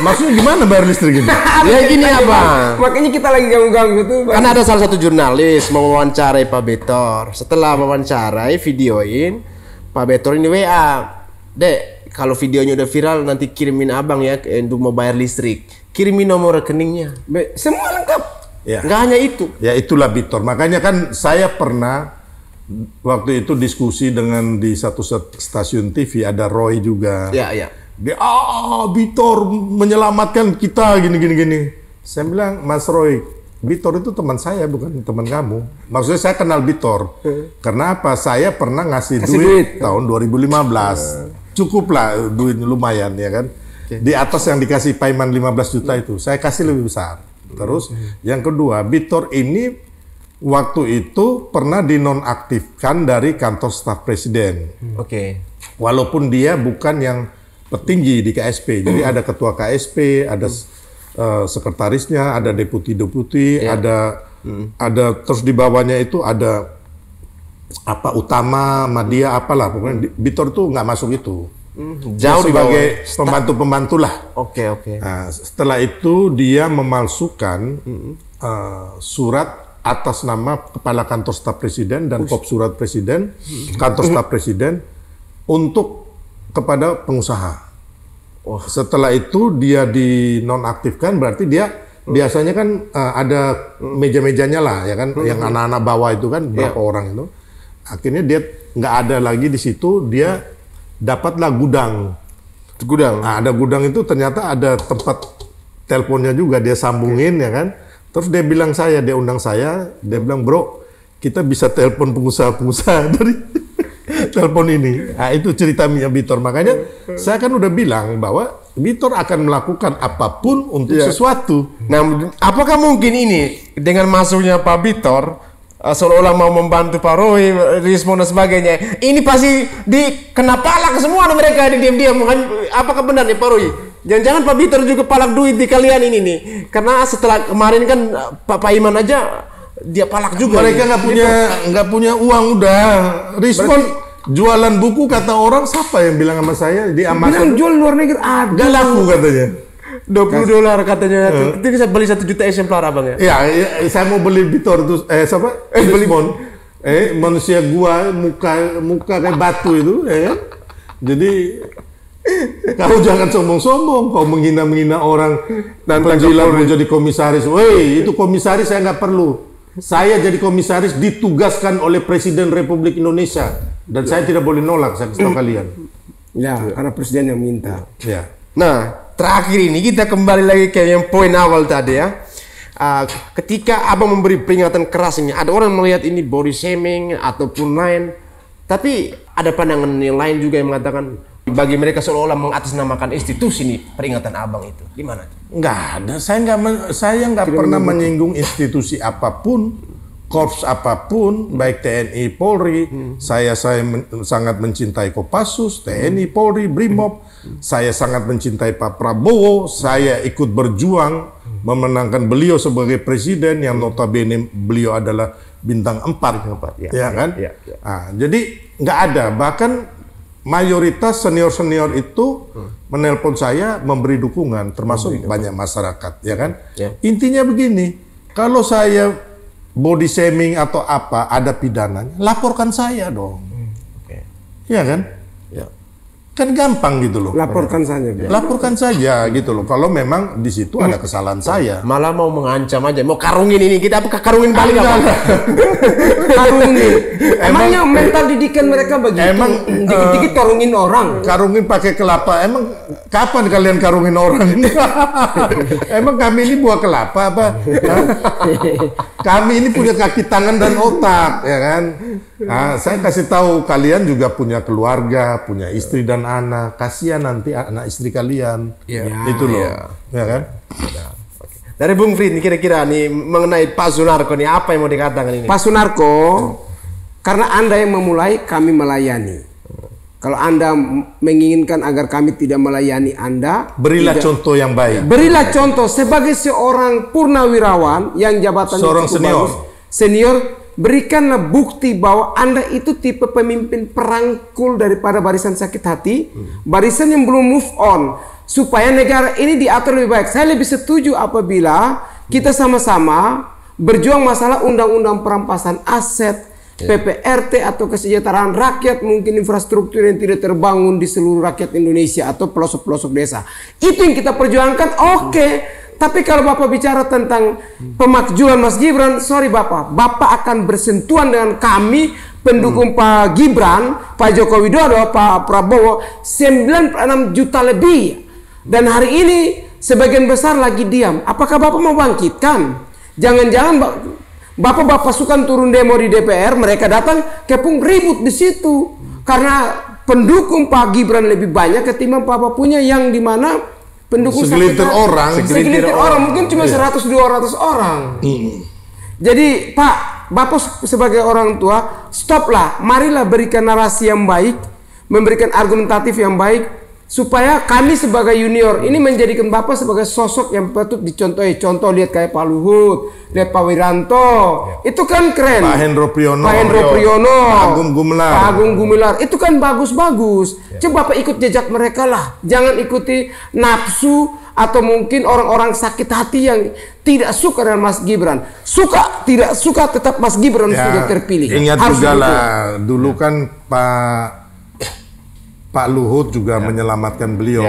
Maksudnya gimana bayar listrik ini? Ya gini ya Bang. Makanya kita lagi ganggu-ganggu tuh Bang. Kan ada salah satu jurnalis mau wawancarai Pak Bitor. Setelah wawancarai, videoin Pak Bitor ini WA. Dek, kalau videonya udah viral nanti kirimin abang ya untuk mau bayar listrik. Kirimin nomor rekeningnya. Semua lengkap. Ya. Nggak hanya itu. Ya itulah Bitor. Makanya kan saya pernah waktu itu diskusi dengan di satu stasiun TV, ada Roy juga. Iya. Dia Bitor menyelamatkan kita gini. Saya bilang, Mas Roy, Bitor itu teman saya bukan teman kamu. Maksudnya saya kenal Bitor. Karena apa? Saya pernah ngasih duit tahun 2015. Cukup lah duit lumayan ya kan. Di atas yang dikasih Pak Iman 15 juta itu, saya kasih lebih besar. Terus yang kedua, Bitor ini waktu itu pernah dinonaktifkan dari kantor staf presiden. Walaupun dia bukan yang petinggi di KSP. Jadi ada ketua KSP, ada sekretarisnya, ada deputi-deputi, ada terus di bawahnya itu ada apa utama, media apalah, pokoknya Bitor tuh nggak masuk itu. Jauh sebagai pembantu-pembantu lah. Nah, setelah itu dia memalsukan surat atas nama kepala kantor staf presiden dan kop surat presiden, kantor staf presiden untuk kepada pengusaha. Setelah itu dia dinonaktifkan, berarti dia biasanya kan ada meja-mejanya lah, ya kan, yang anak-anak bawah itu kan berapa orang itu. Akhirnya dia nggak ada lagi di situ, dia dapatlah gudang. Nah, ada gudang itu ternyata ada tempat teleponnya juga, dia sambungin ya kan. Terus dia bilang dia undang saya, dia bilang, "Bro, kita bisa telepon pengusaha-pengusaha dari telepon ini." Nah, itu ceritanya Bitor. Makanya saya kan udah bilang bahwa Bitor akan melakukan apapun untuk sesuatu. Nah, apakah mungkin ini dengan masuknya Pak Bitor seolah-olah mau membantu Pak Roy, Rismon dan sebagainya, ini pasti kena palak semua mereka di diam-diam. Apakah benar nih Pak Roy? Jangan-jangan Pak Bitor juga palak duit di kalian ini nih? Karena setelah kemarin kan Pak Iman aja dia palak juga. Mereka nggak punya uang udah. Rismon jualan buku, kata orang, siapa yang bilang sama saya di Amazon jual luar negeri ada laku katanya. $20 katanya. Itu bisa beli 1 juta eksemplar abang ya? Ya, saya mau beli Bitor itu, Rismon. Manusia gua muka kayak batu itu, ya kan? Jadi kau jangan sombong-sombong, kau menghina-menghina orang dan bilang mau jadi komisaris. Woi, itu komisaris saya nggak perlu. Saya jadi komisaris ditugaskan oleh Presiden Republik Indonesia dan saya tidak boleh nolak, saya kasih tahu kalian. Ya, karena presiden yang minta. Ya. Nah, terakhir ini kita kembali lagi ke yang poin awal tadi ya. Ketika abang memberi peringatan keras ini, ada orang melihat ini body shaming ataupun lain, tapi ada pandangan yang lain juga yang mengatakan bagi mereka seolah-olah mengatasnamakan institusi ini peringatan abang itu. Gimana? Nggak ada, saya nggak pernah menyinggung institusi apapun, korps apapun, baik TNI, Polri. Saya sangat mencintai Kopassus, TNI, Polri, Brimob. Saya sangat mencintai Pak Prabowo. Saya ikut berjuang memenangkan beliau sebagai presiden yang notabene beliau adalah bintang 4, ya kan? Nah, jadi nggak ada. Bahkan mayoritas senior-senior itu menelpon saya memberi dukungan, termasuk banyak masyarakat, ya kan? Intinya begini, kalau saya body shaming atau apa, ada pidananya, laporkan saya dong. Ya kan? Kan gampang gitu loh. Laporkan saja. Laporkan saja gitu loh. Kalau memang di situ ada kesalahan saya. Malah mau mengancam aja, mau karungin ini, kita apa karungin balik apa? Karungin. Emangnya mental didikan mereka begitu? Emang dikit-dikit karungin orang. Karungin pakai kelapa. Emang kapan kalian karungin orang? Emang kami ini buah kelapa apa? Kami ini punya kaki, tangan dan otak, ya kan? Nah, saya kasih tahu kalian juga punya keluarga, punya istri dan anak. Kasihan nanti anak istri kalian. Itu loh, ya kan? Dari Bung Frit, kira-kira nih mengenai Pak Sunarko nih, apa yang mau dikatakan ini? Pak Sunarko, karena Anda yang memulai, kami melayani. Kalau Anda menginginkan agar kami tidak melayani Anda, berilah contoh yang baik. Berilah contoh sebagai seorang purnawirawan yang jabatannya seorang senior, berikanlah bukti bahwa Anda itu tipe pemimpin perangkul daripada barisan sakit hati, barisan yang belum move on, supaya negara ini diatur lebih baik. Saya lebih setuju apabila kita sama-sama berjuang masalah undang-undang perampasan aset, PPRT atau kesejahteraan rakyat, mungkin infrastruktur yang tidak terbangun di seluruh rakyat Indonesia atau pelosok-pelosok desa. Itu yang kita perjuangkan, oke. Tapi kalau Bapak bicara tentang pemakjulan Mas Gibran, sorry Bapak akan bersentuhan dengan kami pendukung Pak Gibran, Pak Joko Widodo, Pak Prabowo 96 juta lebih. Dan hari ini sebagian besar lagi diam. Apakah Bapak mau bangkitkan? Jangan-jangan Bapak pasukan turun demo di DPR, mereka datang kepung ribut di situ. Karena pendukung Pak Gibran lebih banyak ketimbang Bapak punya, yang dimana pendukung segelintir orang, segelintir orang mungkin cuma 100-200 orang. Jadi Pak, Bapak sebagai orang tua, stoplah, marilah berikan narasi yang baik, memberikan argumentatif yang baik, supaya kami sebagai junior ini menjadikan Bapak sebagai sosok yang patut dicontohi. Contoh lihat kayak Pak Luhut, lihat Pak Wiranto, itu kan keren. Pak Hendro Priyono, Pak Agung Gumilar, itu kan bagus-bagus. Coba Bapak ikut jejak mereka lah, jangan ikuti nafsu atau mungkin orang-orang sakit hati yang tidak suka dengan Mas Gibran. Tidak suka tetap Mas Gibran sudah terpilih. Ingat juga lah, dulu kan Pak Luhut juga menyelamatkan beliau.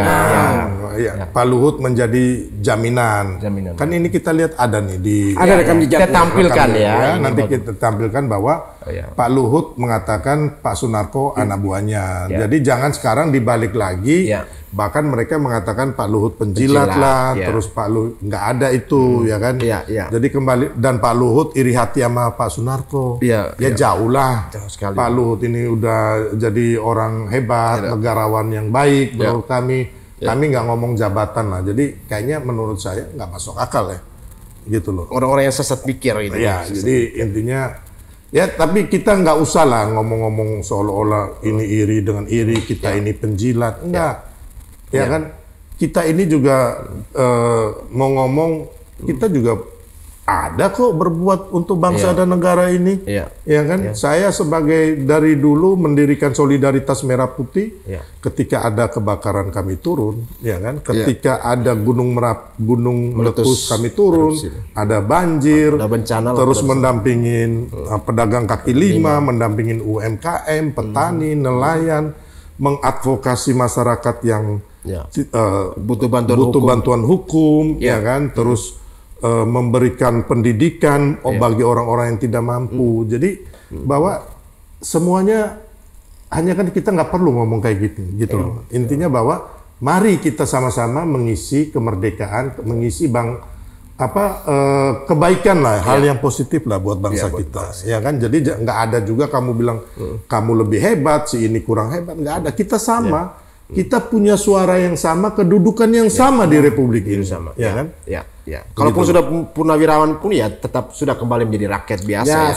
Pak Luhut menjadi jaminan. Kan ini kita lihat ada nih di kita tampilkan ya. Nanti kita tampilkan bahwa Pak Luhut mengatakan Pak Sunarko anak buahnya. Jadi jangan sekarang dibalik lagi. Bahkan mereka mengatakan Pak Luhut penjilat lah, terus Pak Luhut nggak ada itu, ya kan? Jadi kembali, dan Pak Luhut iri hati sama Pak Sunarko. Jauh lah. Pak Luhut ini udah jadi orang hebat, negarawan yang baik menurut kami. Kami nggak ngomong jabatan lah. Jadi kayaknya menurut saya nggak masuk akal ya, gitu loh. Orang-orang yang sesat pikir gitu. Jadi intinya. Tapi kita nggak usah lah ngomong-ngomong seolah-olah ini iri dengan iri, kita ini penjilat. Enggak. Kan kita ini juga mau ngomong, kita juga ada kok berbuat untuk bangsa dan negara ini. Ya kan? Saya sebagai dari dulu mendirikan Solidaritas Merah Putih, ketika ada kebakaran kami turun, ya kan? Ketika ada gunung meletus kami turun, ada banjir, ada bencana, terus mendampingin pedagang kaki lima, mendampingin UMKM, petani, nelayan, mengadvokasi masyarakat yang butuh bantuan hukum, ya kan? Terus memberikan pendidikan bagi orang-orang yang tidak mampu. Jadi bahwa semuanya hanya kan kita nggak perlu ngomong kayak gitu loh. Intinya bahwa mari kita sama-sama mengisi kemerdekaan, mengisi kebaikan lah, hal yang positif lah buat bangsa kita. Ya kan? Jadi nggak ada juga kamu bilang kamu lebih hebat, si ini kurang hebat, nggak ada. Kita sama. Kita punya suara yang sama, kedudukan yang sama di Republik ini, ya kan? Kalaupun sudah purnawirawan pun ya tetap sudah kembali menjadi rakyat biasa.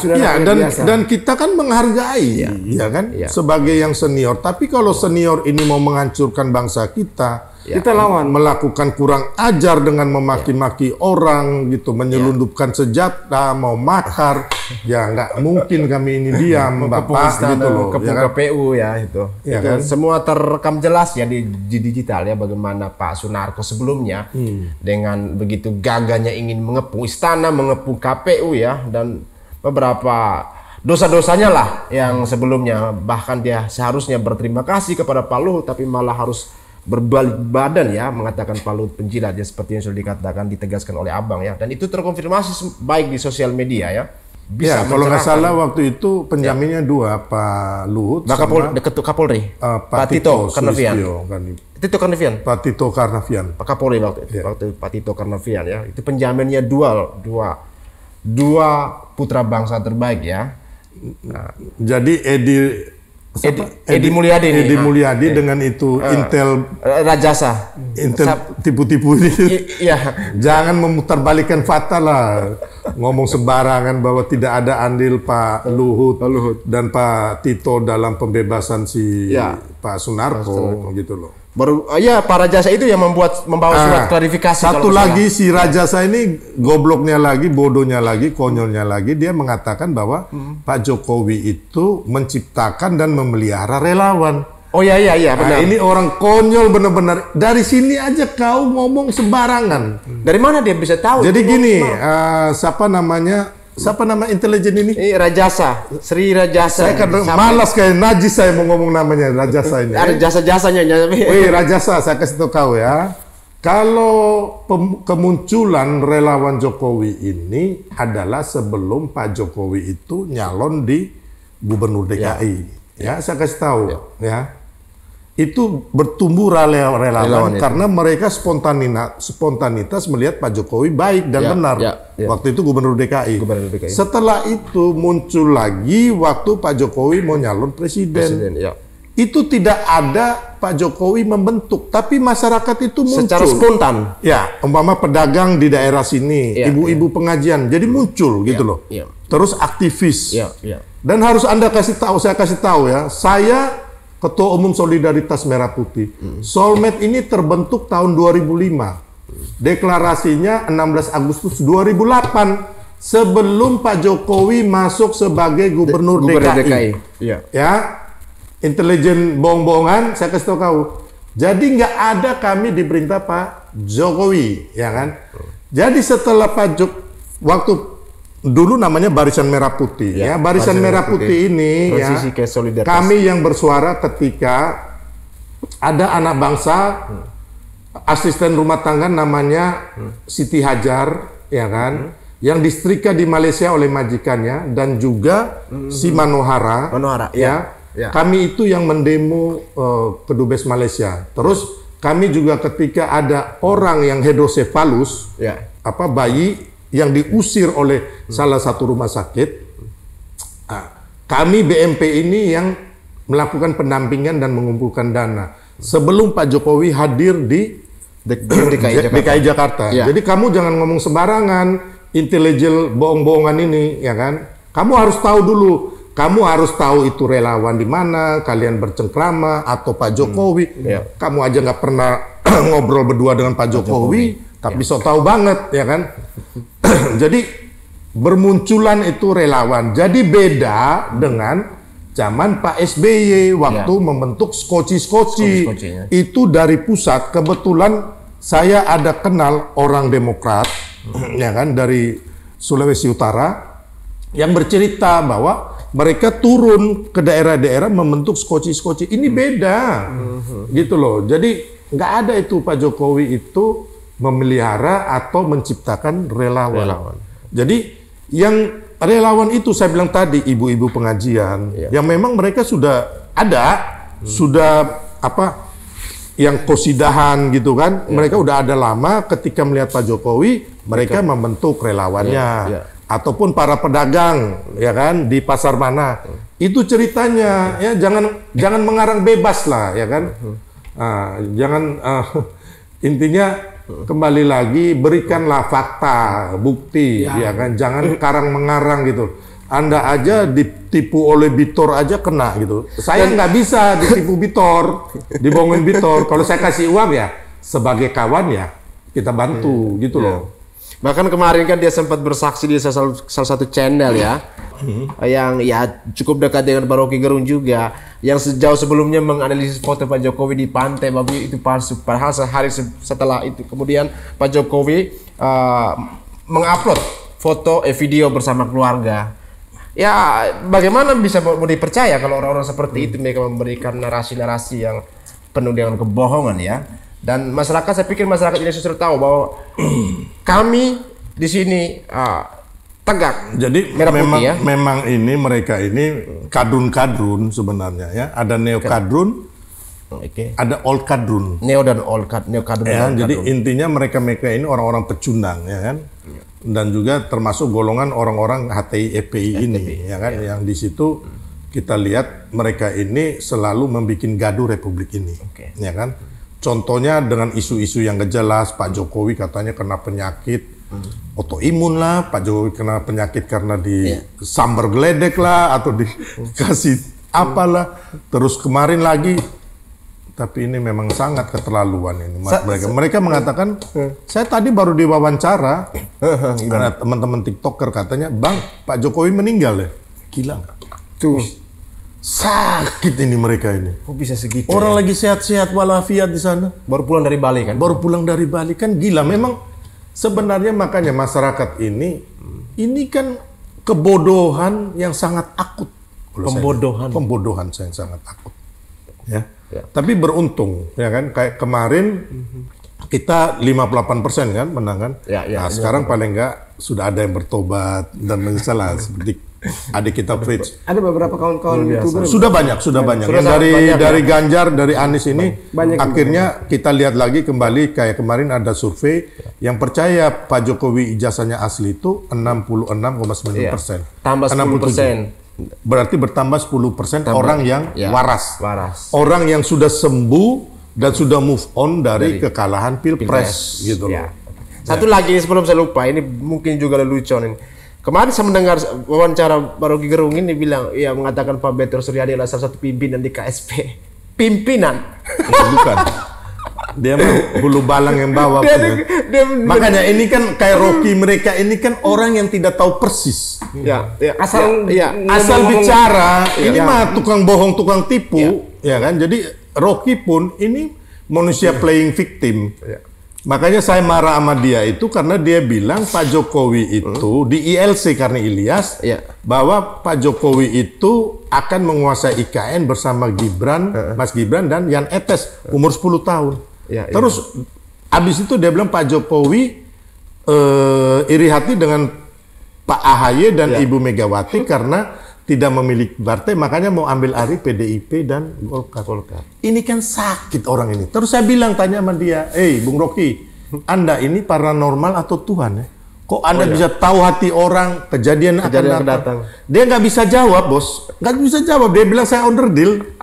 Dan kita kan menghargai, ya kan? Sebagai yang senior. Tapi kalau senior ini mau menghancurkan bangsa kita, kita lawan, melakukan kurang ajar dengan memaki-maki orang gitu, menyelundupkan senjata, mau makar, ya nggak mungkin kami ini diam, Bapak, gitu loh. Kepung KPU itu kan? Semua terekam jelas ya di digital ya, bagaimana Pak Sunarko sebelumnya dengan begitu gagahnya ingin mengepung istana, mengepung KPU ya, dan beberapa dosa-dosanya lah yang sebelumnya, bahkan dia seharusnya berterima kasih kepada Pak Luhut, tapi malah harus berbalik badan ya, mengatakan Pak Luhut penjilat ya, seperti yang sudah dikatakan, ditegaskan oleh Abang ya, dan itu terkonfirmasi baik di sosial media ya. Kalau nggak salah waktu itu penjaminnya dua, Pak Luhut sama Ketua Kapolri, Pak Tito Karnavian. Pak Tito Karnavian. Pak Kapolri waktu Pak Tito Karnavian ya, itu penjaminnya dua putra bangsa terbaik ya. Jadi Edi Mulyadi dengan itu Intel Rajasa, tipu-tipu ini. Jangan memutarbalikkan fakta lah, ngomong sembarangan bahwa tidak ada andil Pak Luhut dan Pak Tito dalam pembebasan Pak Sunarko gitu loh. Pak Rajasa itu yang membawa surat klarifikasi. Satu lagi si Rajasa ini gobloknya lagi, bodohnya lagi, konyolnya lagi, dia mengatakan bahwa Pak Jokowi itu menciptakan dan memelihara relawan. Benar. Ini orang konyol benar-benar. Dari sini aja kau ngomong sembarangan. Dari mana dia bisa tahu? Jadi gini, siapa nama intelijen ini? Rajasa, Sri Rajasa. Saya kan malas kayak najis saya mau ngomong namanya Rajasa ini. Ada jasa-jasanya. Rajasa, saya kasih tahu kau ya. Kalau kemunculan relawan Jokowi ini adalah sebelum Pak Jokowi itu nyalon di Gubernur DKI. Saya kasih tahu ya. Itu bertumbuh relawan karena mereka spontanitas melihat Pak Jokowi baik dan benar. Waktu itu Gubernur DKI. Setelah itu muncul lagi waktu Pak Jokowi mau nyalon presiden. itu tidak ada Pak Jokowi membentuk, tapi masyarakat itu muncul. Secara spontan. Ya, umpama pedagang di daerah sini, ibu-ibu pengajian, jadi muncul gitu loh. Terus aktivis. Dan harus Anda kasih tahu, saya kasih tahu ya, saya Ketua Umum Solidaritas Merah Putih. Solmed ini terbentuk tahun 2005. Deklarasinya 16 Agustus 2008. Sebelum Pak Jokowi masuk sebagai Gubernur DKI. Ya. Intelijen bohong-bohongan, saya kasih tahu kau. Jadi nggak ada kami di perintah Pak Jokowi, ya kan? Jadi setelah waktu dulu namanya Barisan Merah Putih, ya Barisan Merah Putih ini, ya kami yang bersuara ketika ada anak bangsa, asisten rumah tangga namanya Siti Hajar, ya kan? Yang disetrika di Malaysia oleh majikannya dan juga si Manohara, ya. Kami itu yang mendemo ke Dubes Malaysia. Terus kami juga ketika ada orang yang hidrosefalus, bayi yang diusir oleh salah satu rumah sakit, kami BMP ini yang melakukan pendampingan dan mengumpulkan dana sebelum Pak Jokowi hadir di DKI Jakarta. Jadi kamu jangan ngomong sembarangan, intelijen bohong-bohongan ini, ya kan? Kamu harus tahu dulu. Kamu harus tahu itu relawan di mana, kalian bercengkrama atau Pak Jokowi. Kamu aja nggak pernah ngobrol berdua dengan Pak Jokowi, tapi so tahu banget, ya kan? Jadi bermunculan itu relawan. Jadi beda dengan zaman Pak SBY waktu membentuk skoci-skoci. Itu dari pusat. Kebetulan saya ada kenal orang Demokrat, ya kan, dari Sulawesi Utara yang bercerita bahwa mereka turun ke daerah-daerah membentuk skoci-skoci. Ini beda, gitu loh. Jadi nggak ada itu Pak Jokowi itu memelihara atau menciptakan relawan. Jadi yang relawan itu saya bilang tadi ibu-ibu pengajian, yang memang mereka sudah ada, sudah yang kosidahan gitu kan. Mereka udah ada lama. Ketika melihat Pak Jokowi, mereka membentuk relawannya. Ataupun para pedagang, ya kan, di pasar mana, itu ceritanya, ya jangan mengarang bebas lah, ya kan, intinya kembali lagi berikanlah fakta, bukti, ya kan, jangan karang mengarang gitu. Anda aja ditipu oleh Bitor aja kena gitu. Saya nggak bisa ditipu Bitor, dibohongin Bitor. Kalau saya kasih uang ya sebagai kawan ya kita bantu gitu loh. Bahkan kemarin kan dia sempat bersaksi di salah satu channel ya, yang ya cukup dekat dengan Pak Rocky Gerung juga, yang sejauh sebelumnya menganalisis foto Pak Jokowi di pantai bahwa itu palsu. Padahal sehari setelah itu kemudian Pak Jokowi mengupload foto video bersama keluarga. Ya bagaimana bisa mau dipercaya kalau orang-orang seperti itu mereka memberikan narasi-narasi yang penuh dengan kebohongan ya. Dan masyarakat, saya pikir masyarakat Indonesia sudah tahu bahwa kami di sini tegak. Jadi memang ini mereka ini kadrun-kadrun sebenarnya ya. Ada neokadrun, ada old kadrun. Neo dan old neokadrun. Ya, jadi intinya mereka ini orang-orang pecundang ya kan. Dan juga termasuk golongan orang-orang HTI EPI ini ya kan, yang di situ kita lihat mereka ini selalu membuat gaduh Republik ini. Ya kan? Contohnya dengan isu-isu yang gak jelas, Pak Jokowi katanya kena penyakit autoimun lah, Pak Jokowi kena penyakit karena disambar geledek lah, atau dikasih apalah. Terus kemarin lagi, tapi ini memang sangat keterlaluan ini. Mereka mengatakan, saya tadi baru diwawancara, karena teman-teman TikToker katanya, Bang, Pak Jokowi meninggal ya? Gila nggak? Tuh. Sakit ini mereka ini. Kok bisa segitu? Orang lagi sehat-sehat walafiat di sana. Baru pulang dari Bali kan? Baru pulang dari Bali kan, gila. Memang sebenarnya makanya masyarakat ini kan kebodohan yang sangat akut. Pembodohan yang sangat akut. Ya. Tapi beruntung, ya kan? Kayak kemarin kita 58% kan menang kan? Nah, sekarang paling enggak sudah ada yang bertobat dan menyesal seperti adik kita Fritz. Ada beberapa kawan-kawan YouTuber. Sudah banyak. Yang dari Ganjar, dari Anies ini akhirnya kita lihat lagi kembali kayak kemarin ada survei yang percaya Pak Jokowi ijazahnya asli itu 66,9%. Tambah 10%. berarti bertambah 10% orang yang waras. Orang yang sudah sembuh dan sudah move on dari kekalahan Pilpres gitu loh. Satu lagi sebelum saya lupa, ini mungkin juga lelucon ini. Kemarin saya mendengar wawancara Rocky Gerung ini bilang, ya mengatakan Pak Beto Suryadi adalah salah satu pimpinan di KSP. Pimpinan? Bukan. Dia mah bulu balang yang bawa. Makanya ini kan kayak Rocky, mereka ini kan orang yang tidak tahu persis. Asal bicara, ini mah tukang bohong, tukang tipu, ya kan? Jadi Rocky pun ini manusia playing victim. Makanya saya marah sama dia itu karena dia bilang Pak Jokowi itu di ILC karena Ilyas bahwa Pak Jokowi itu akan menguasai IKN bersama Gibran, Mas Gibran dan Jan Etes umur 10 tahun. Terus abis itu dia bilang Pak Jokowi iri hati dengan Pak AHY dan Ibu Megawati karena tidak memiliki partai, makanya mau ambil alih PDIP dan Golkar. Ini kan sakit orang ini. Terus saya bilang, tanya sama dia, Bung Rocky, Anda ini paranormal atau Tuhan ya? Kok Anda bisa tahu hati orang, kejadian akan datang? Dia nggak bisa jawab, bos. Nggak bisa jawab. Dia bilang saya underdeal.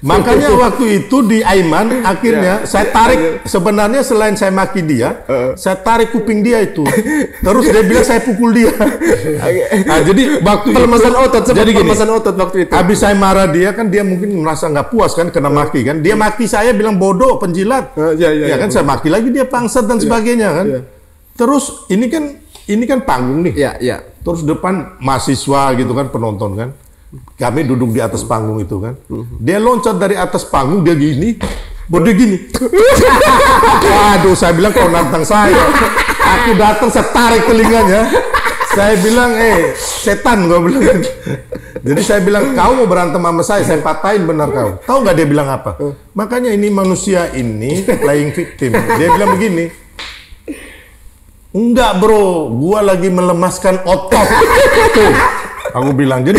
Makanya waktu itu di Aiman akhirnya saya tarik, sebenarnya selain saya maki dia, saya tarik kuping dia itu. Terus dia bilang saya pukul dia. Nah, jadi waktu pelemasan otot, jadi gini, pelemasan otot waktu itu. Habis saya marah dia kan, dia mungkin merasa nggak puas kan kena maki kan. Dia maki saya bilang bodoh, penjilat. Ya kan saya maki lagi dia bangsat dan sebagainya kan. Terus ini kan panggung nih. Terus depan mahasiswa gitu kan, penonton kan. Kami duduk di atas panggung itu kan. Dia loncat dari atas panggung, dia gini. Dia gini. Waduh, saya bilang kau nantang saya. Aku datang, saya tarik telinganya. Saya bilang, setan, gue bilang. Jadi saya bilang, kau mau berantem sama saya patahin benar kau. Tahu nggak dia bilang apa? Makanya ini manusia ini playing victim. Dia bilang begini. Enggak bro, gua lagi melemaskan otot. Tuh. Aku bilang, jadi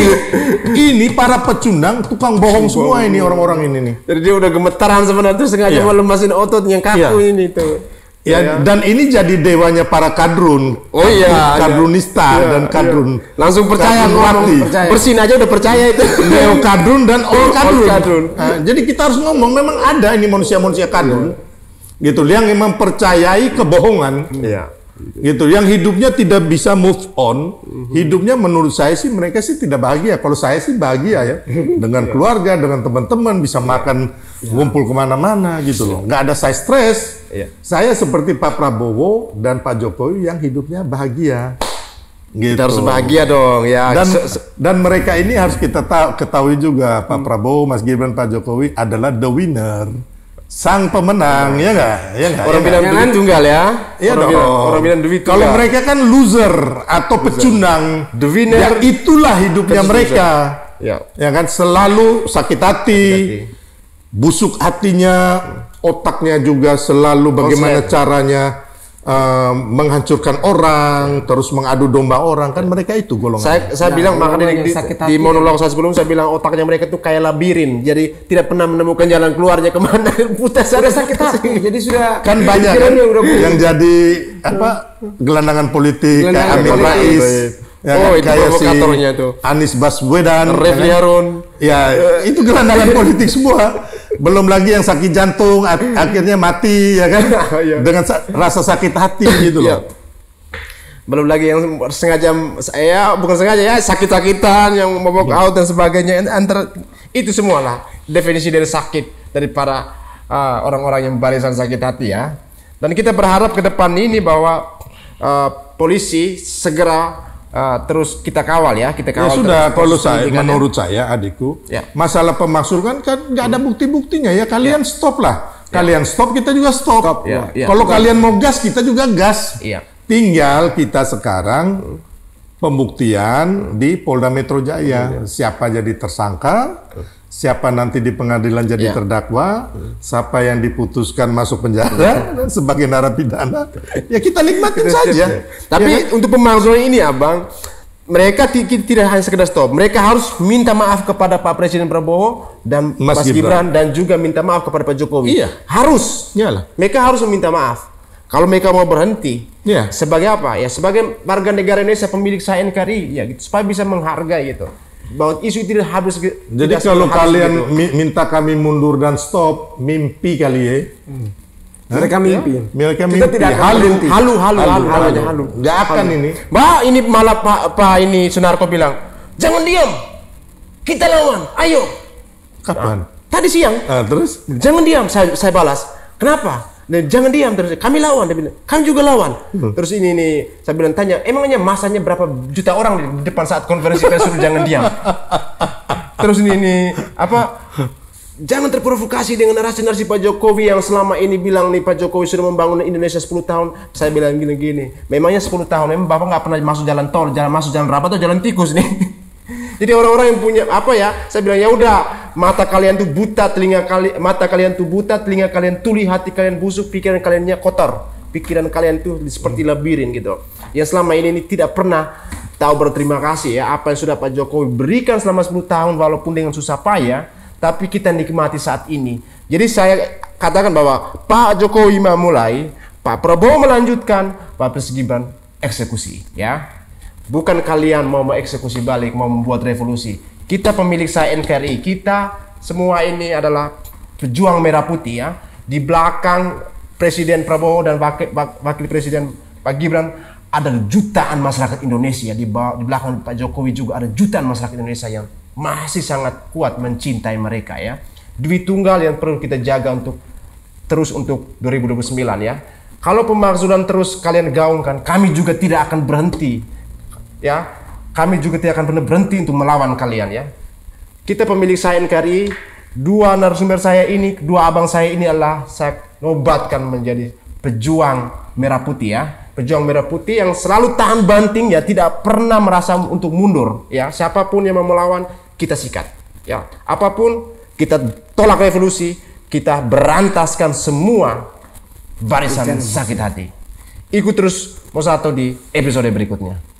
ini para pecundang, tukang bohong semua ini orang-orang ini nih. Jadi dia udah gemetaran sebenarnya tuh sengaja melemasin otot yang kaku ini tuh. Dan ini jadi dewanya para kadrun. Kadrunista dan kadrun. Langsung percaya ngomong. Bersin aja udah percaya itu. Neo kadrun dan all kadrun. Nah, jadi kita harus ngomong, memang ada ini manusia-manusia kadrun. Gitu, yang mempercayai kebohongan. Gitu, yang hidupnya tidak bisa move on, hidupnya menurut saya sih mereka sih tidak bahagia. Kalau saya sih bahagia ya, dengan keluarga, dengan teman-teman, bisa makan, ngumpul kemana-mana gitu loh. Nggak ada saya stres. Saya seperti Pak Prabowo dan Pak Jokowi yang hidupnya bahagia. Gitu. Kita harus bahagia dong ya. Dan mereka ini harus kita ketahui juga, Pak Prabowo, Mas Gibran, Pak Jokowi adalah the winner. Sang pemenang, ya nggak? Orang bilang duit tunggal ya. Iya dong. Orang bilang duit tunggal. Kalau mereka kan loser atau pecundang, the winner. Ya itulah hidupnya mereka. Ya kan, selalu sakit hati, busuk hatinya, otaknya juga selalu bagaimana caranya menghancurkan orang, terus mengadu domba orang, kan mereka itu golongan. Saya bilang makanya di monolog saya sebelum saya bilang otaknya mereka tuh kayak labirin, jadi tidak pernah menemukan jalan keluarnya kemana. Putar sudah sakit hati, jadi sudah kan banyak kan yang jadi apa gelandangan politik kayak Amin Rais. Itu provokatornya tuh. Anies Baswedan, Refli Harun. Ya, itu gelandangan politik semua. Belum lagi yang sakit jantung, akhirnya mati, ya kan? Dengan rasa sakit hati gitu loh. Belum lagi yang sengaja, bukan sengaja ya, sakit-sakitan, yang mabok out dan sebagainya. Itu semua lah definisi dari sakit dari para orang-orang yang barisan sakit hati ya. Dan kita berharap ke depan ini bahwa polisi segera terus kita kawal ya, kita kawal. Ya sudah, kalau saya, menurut saya adikku, masalah pemaksulan kan nggak ada bukti-buktinya ya. Kalian stop lah, kalian stop, kita juga stop. Kalau kalian mau gas, kita juga gas. Tinggal kita sekarang pembuktian di Polda Metro Jaya, siapa jadi tersangka, siapa nanti di pengadilan jadi terdakwa, siapa yang diputuskan masuk penjara sebagai narapidana, ya kita nikmatin saja. Tapi untuk pemalsuan ini, Abang, mereka tidak hanya sekedar stop, mereka harus minta maaf kepada Pak Presiden Prabowo dan Mas Gibran dan juga minta maaf kepada Pak Jokowi. Harus. Mereka harus meminta maaf. Kalau mereka mau berhenti, sebagai apa? Ya sebagai warga negara Indonesia, pemilik sah NKRI, ya gitu, supaya bisa menghargai gitu. bahwa isu itu tidak habis. Jadi kalau kalian minta kami mundur dan stop, mimpi kali ya. Mereka mimpi. Mereka Kita mimpi. tidak akan berhenti. Halu. Nggak akan ini. Bah, ini malah Pak ini Sunarko bilang, jangan diam, kita lawan, ayo. Kapan? Tadi siang. Terus? Jangan diam, saya balas. Kenapa? Dan jangan diam terus. Kami lawan, dia bilang. Kami juga lawan. Terus ini saya bilang tanya, emangnya masanya berapa juta orang di depan saat konferensi pers suruh jangan diam. Terus ini apa? Jangan terprovokasi dengan narasi-narasi Pak Jokowi yang selama ini bilang nih Pak Jokowi sudah membangun Indonesia 10 tahun. Saya bilang gini. Memangnya 10 tahun, memang Bapak nggak pernah masuk jalan tol, masuk jalan rapat atau jalan tikus nih. Jadi orang-orang yang punya apa ya? Saya bilang ya udah, mata kalian tuh buta, mata kalian tuh buta, telinga kalian tuli, hati kalian busuk, pikiran kaliannya kotor. Pikiran kalian tuh seperti labirin gitu. Yang selama ini tidak pernah tahu berterima kasih ya apa yang sudah Pak Jokowi berikan selama 10 tahun walaupun dengan susah payah. Tapi kita nikmati saat ini. Jadi saya katakan bahwa Pak Jokowi memulai, Pak Prabowo melanjutkan, Pak Gibran eksekusi, ya. Bukan kalian mau mengeksekusi balik, mau membuat revolusi. Kita pemilik saya NKRI, kita semua ini adalah pejuang merah putih ya. Di belakang Presiden Prabowo dan Wakil Presiden Pak Gibran ada jutaan masyarakat Indonesia. Di belakang Pak Jokowi juga ada jutaan masyarakat Indonesia yang masih sangat kuat mencintai mereka ya. Duit tunggal yang perlu kita jaga terus untuk 2029 ya. Kalau pemakzulan terus kalian gaungkan, kami juga tidak akan berhenti ya. Kami juga tidak akan pernah berhenti untuk melawan kalian ya. Kita pemilik saya NKRI, dua narasumber saya ini, dua abang saya ini adalah saya nobatkan menjadi pejuang merah putih ya. Pejuang merah putih yang selalu tahan banting ya, tidak pernah merasa untuk mundur ya. Siapapun yang mau melawan, kita sikat ya. Apapun kita tolak revolusi, kita berantaskan semua barisan sakit hati. Ikut terus Mosato di episode berikutnya.